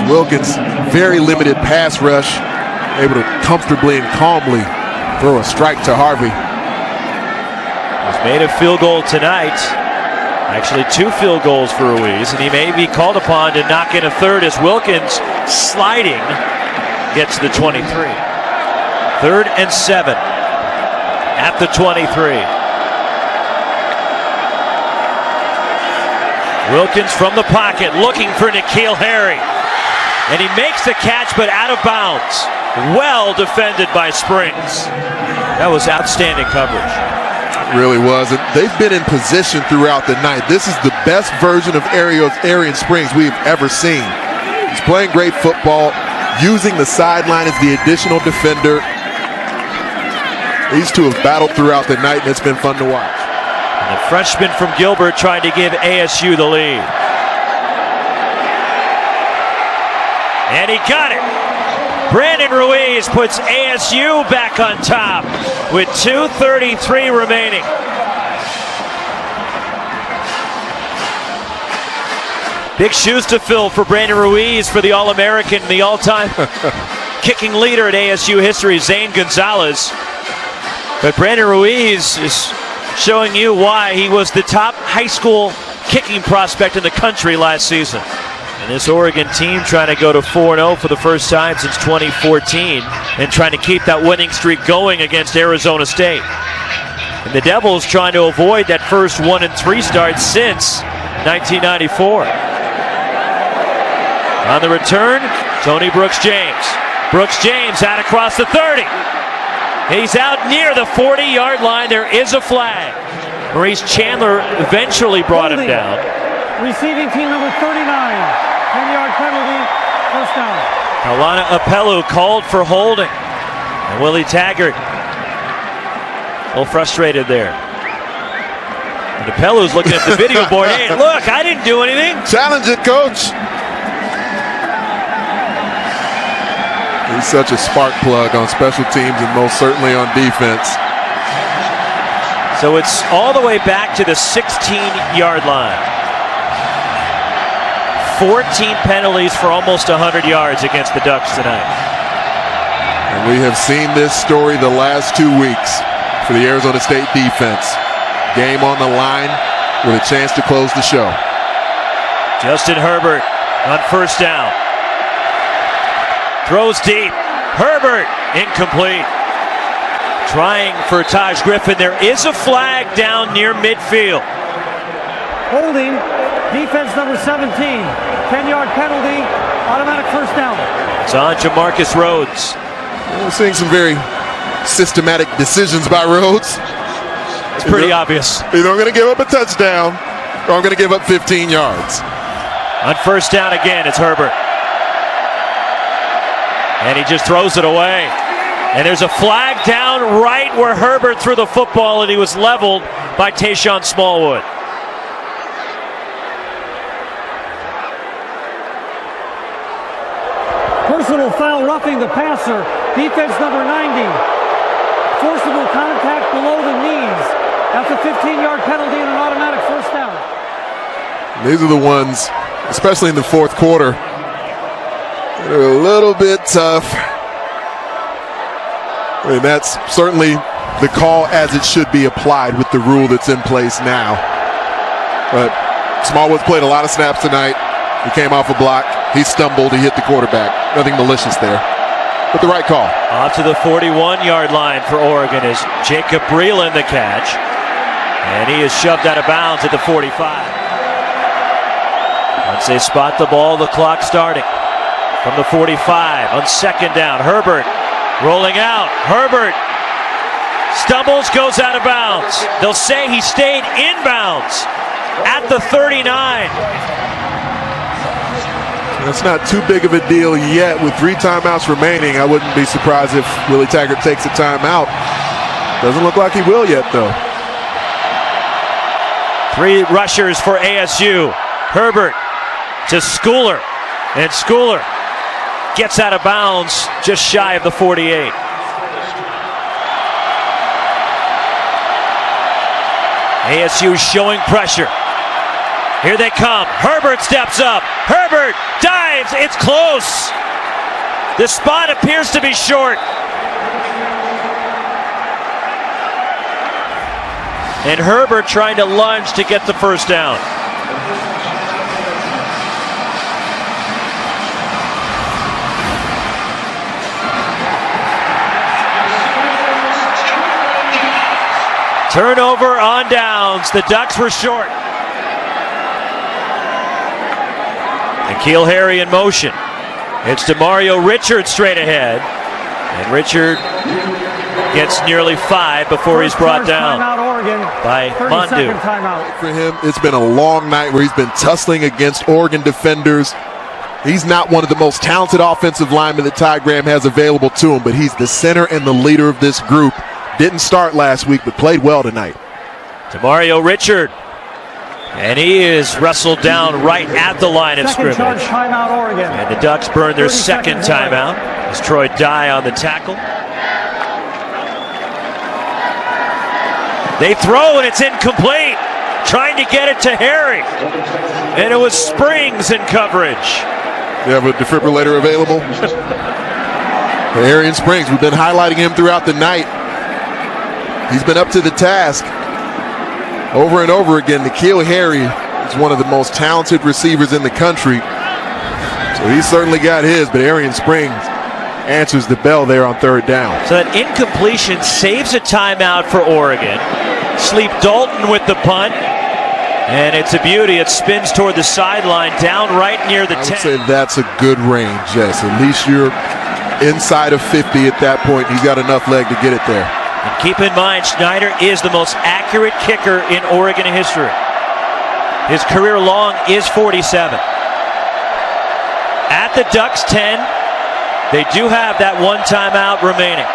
Wilkins, very limited pass rush, able to comfortably and calmly throw a strike to Harvey. He's made a field goal tonight. Actually, 2 field goals for Ruiz, and he may be called upon to knock in a third as Wilkins, sliding, gets to the 23. 3rd and 7 at the 23. Wilkins from the pocket looking for N'Keal Harry. And he makes the catch, but out of bounds. Well defended by Springs. That was outstanding coverage. It really was. And they've been in position throughout the night. This is the best version of Arion Springs we've ever seen. He's playing great football, using the sideline as the additional defender. These two have battled throughout the night, and it's been fun to watch. And the freshman from Gilbert trying to give ASU the lead. And he got it. Brandon Ruiz puts ASU back on top with 2:33 remaining. Big shoes to fill for Brandon Ruiz for the All-American, the all-time kicking leader in ASU history, Zane Gonzalez. But Brandon Ruiz is showing you why he was the top high school kicking prospect in the country last season. And this Oregon team trying to go to 4-0 for the first time since 2014 and trying to keep that winning streak going against Arizona State. And the Devils trying to avoid that first 1-3 start since 1994. On the return, Tony Brooks-James. Brooks-James out across the 30. He's out near the 40-yard line. There is a flag. Maurice Chandler eventually brought him down. Receiving team number 39. 10-yard penalty, first down. Alana Apelu called for holding. And Willie Taggart a little frustrated there. And Apelu's looking at the video board. Hey, look, I didn't do anything. Challenge it, coach. He's such a spark plug on special teams and most certainly on defense. So it's all the way back to the 16-yard line. 14 penalties for almost 100 yards against the Ducks tonight. And we have seen this story the last 2 weeks for the Arizona State defense. Game on the line with a chance to close the show. Justin Herbert on first down. Throws deep. Herbert incomplete. Trying for Taj Griffin. There is a flag down near midfield. Holding, defense number 17. 10-yard penalty, automatic first down. It's on Jamarcus Rhodes. We're seeing some very systematic decisions by Rhodes. It's pretty obvious. Either I'm going to give up a touchdown or I'm going to give up 15 yards. On first down again, it's Herbert. And he just throws it away. And there's a flag down right where Herbert threw the football, and he was leveled by Tayshawn Smallwood. Personal foul roughing the passer. Defense number 90. Forcible contact below the knees. That's a 15-yard penalty and an automatic first down. These are the ones, especially in the fourth quarter, they're a little bit tough. I mean, that's certainly the call as it should be applied with the rule that's in place now. But Smallwood's played a lot of snaps tonight. He came off a block. He stumbled. He hit the quarterback. Nothing malicious there. But the right call. Off to the 41-yard line for Oregon is Jacob Breeland the catch. And he is shoved out of bounds at the 45. Once they spot the ball, the clock starting. From the 45 on second down. Herbert rolling out. Herbert stumbles, goes out of bounds. They'll say he stayed inbounds at the 39. That's not too big of a deal yet. With 3 timeouts remaining, I wouldn't be surprised if Willie Taggart takes a timeout. Doesn't look like he will yet, though. 3 rushers for ASU. Herbert to Schooler. And Schooler gets out of bounds just shy of the 48. ASU showing pressure. Here they come. Herbert steps up. Herbert dives. It's close. The spot appears to be short. And Herbert trying to lunge to get the first down. Turnover on downs. The Ducks were short. N'Keal Harry in motion. It's DeMario Richard straight ahead. And Richard gets nearly 5 before he's brought down by Mondu. For him, it's been a long night where he's been tussling against Oregon defenders. He's not one of the most talented offensive linemen that Ty Graham has available to him, but he's the center and the leader of this group. Didn't start last week, but played well tonight. DeMario Richard And he is wrestled down right at the line of Second charge scrimmage. timeout, Oregon. And the Ducks burn their 30 second seconds timeout as Troy Dye on the tackle. They throw and it's incomplete. Trying to get it to Harry. And it was Springs in coverage. You have a defibrillator available? Arian Springs, we've been highlighting him throughout the night. He's been up to the task over and over again. N'Keal Harry is one of the most talented receivers in the country. So he's certainly got his, but Arian Springs answers the bell there on third down. So that incompletion saves a timeout for Oregon. Sleep Dalton with the punt. And it's a beauty. It spins toward the sideline, down right near the 10. I would say that's a good range, yes. At least you're inside of 50 at that point. He's got enough leg to get it there. And keep in mind, Schneider is the most accurate kicker in Oregon history. His career long is 47. At the Ducks 10, they do have that one timeout remaining.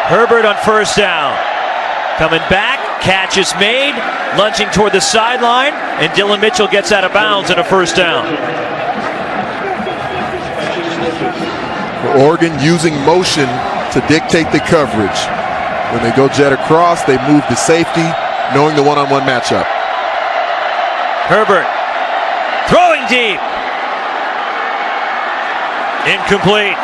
Herbert on first down. Coming back, catch is made, lunging toward the sideline, and Dylan Mitchell gets out of bounds and a first down. Oregon using motion to dictate the coverage. When they go jet across, they move to safety, knowing the one-on-one matchup. Herbert throwing deep. Incomplete.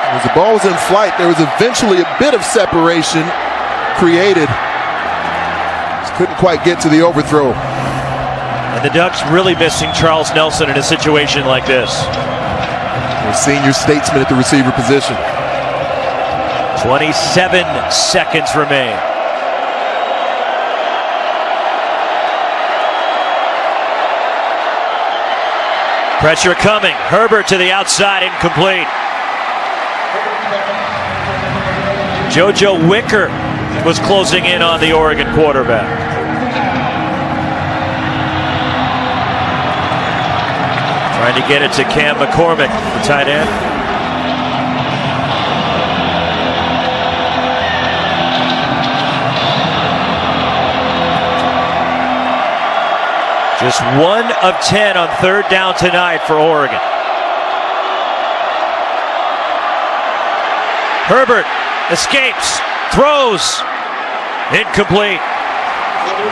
As the ball was in flight, there was eventually a bit of separation created. Just couldn't quite get to the overthrow. And the Ducks really missing Charles Nelson in a situation like this. Their senior statesman at the receiver position. 27 seconds remain. Pressure coming. Herbert to the outside, incomplete. JoJo Wicker was closing in on the Oregon quarterback. Trying to get it to Cam McCormick, the tight end. Just 1 of 10 on third down tonight for Oregon. Herbert escapes, throws, incomplete.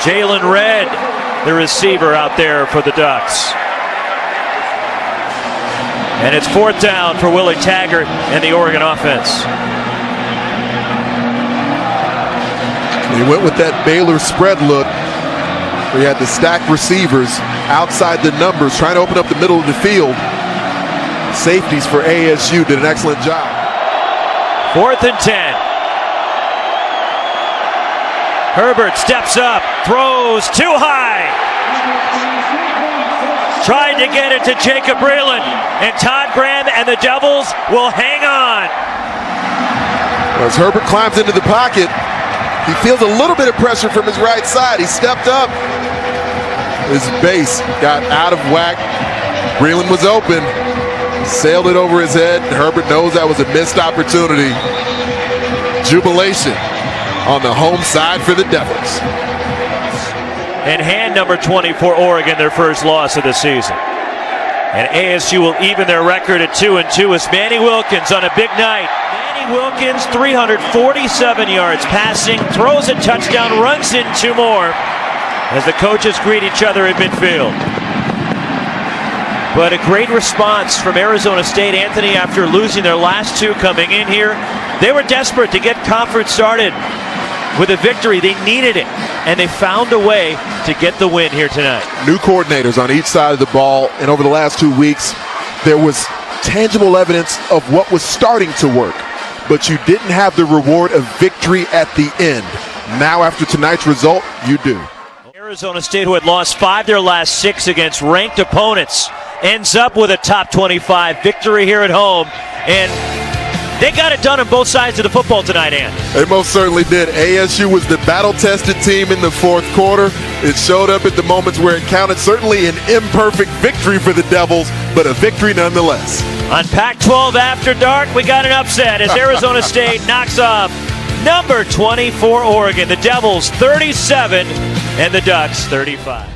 Jalen Redd, the receiver out there for the Ducks. And it's fourth down for Willie Taggart and the Oregon offense. They went with that Baylor spread look. We had the stacked receivers outside the numbers, trying to open up the middle of the field. Safeties for ASU did an excellent job. Fourth and 10. Herbert steps up, throws too high. Tried to get it to Jacob Breland, and Todd Graham and the Devils will hang on. As Herbert climbs into the pocket, he feels a little bit of pressure from his right side. He stepped up. His base got out of whack. Breland was open. Sailed it over his head. Herbert knows that was a missed opportunity. Jubilation on the home side for the Devils. And hand number 20 for Oregon, their first loss of the season. And ASU will even their record at 2-2 as Manny Wilkins on a big night. Manny Wilkins, 347 yards passing, throws a touchdown, runs in 2 more as the coaches greet each other at midfield. But a great response from Arizona State. Anthony, after losing their last 2 coming in here, they were desperate to get conference started with a victory. They needed it, and they found a way to get the win here tonight. New coordinators on each side of the ball, and over the last 2 weeks, there was tangible evidence of what was starting to work, but you didn't have the reward of victory at the end. Now, after tonight's result, you do. Arizona State, who had lost 5 their last 6 against ranked opponents, ends up with a top 25 victory here at home, and they got it done on both sides of the football tonight, Ann. They most certainly did. ASU was the battle-tested team in the fourth quarter. It showed up at the moments where it counted. Certainly an imperfect victory for the Devils, but a victory nonetheless. On Pac-12 After Dark, we got an upset as Arizona State knocks off number 24 Oregon. The Devils 37 and the Ducks 35.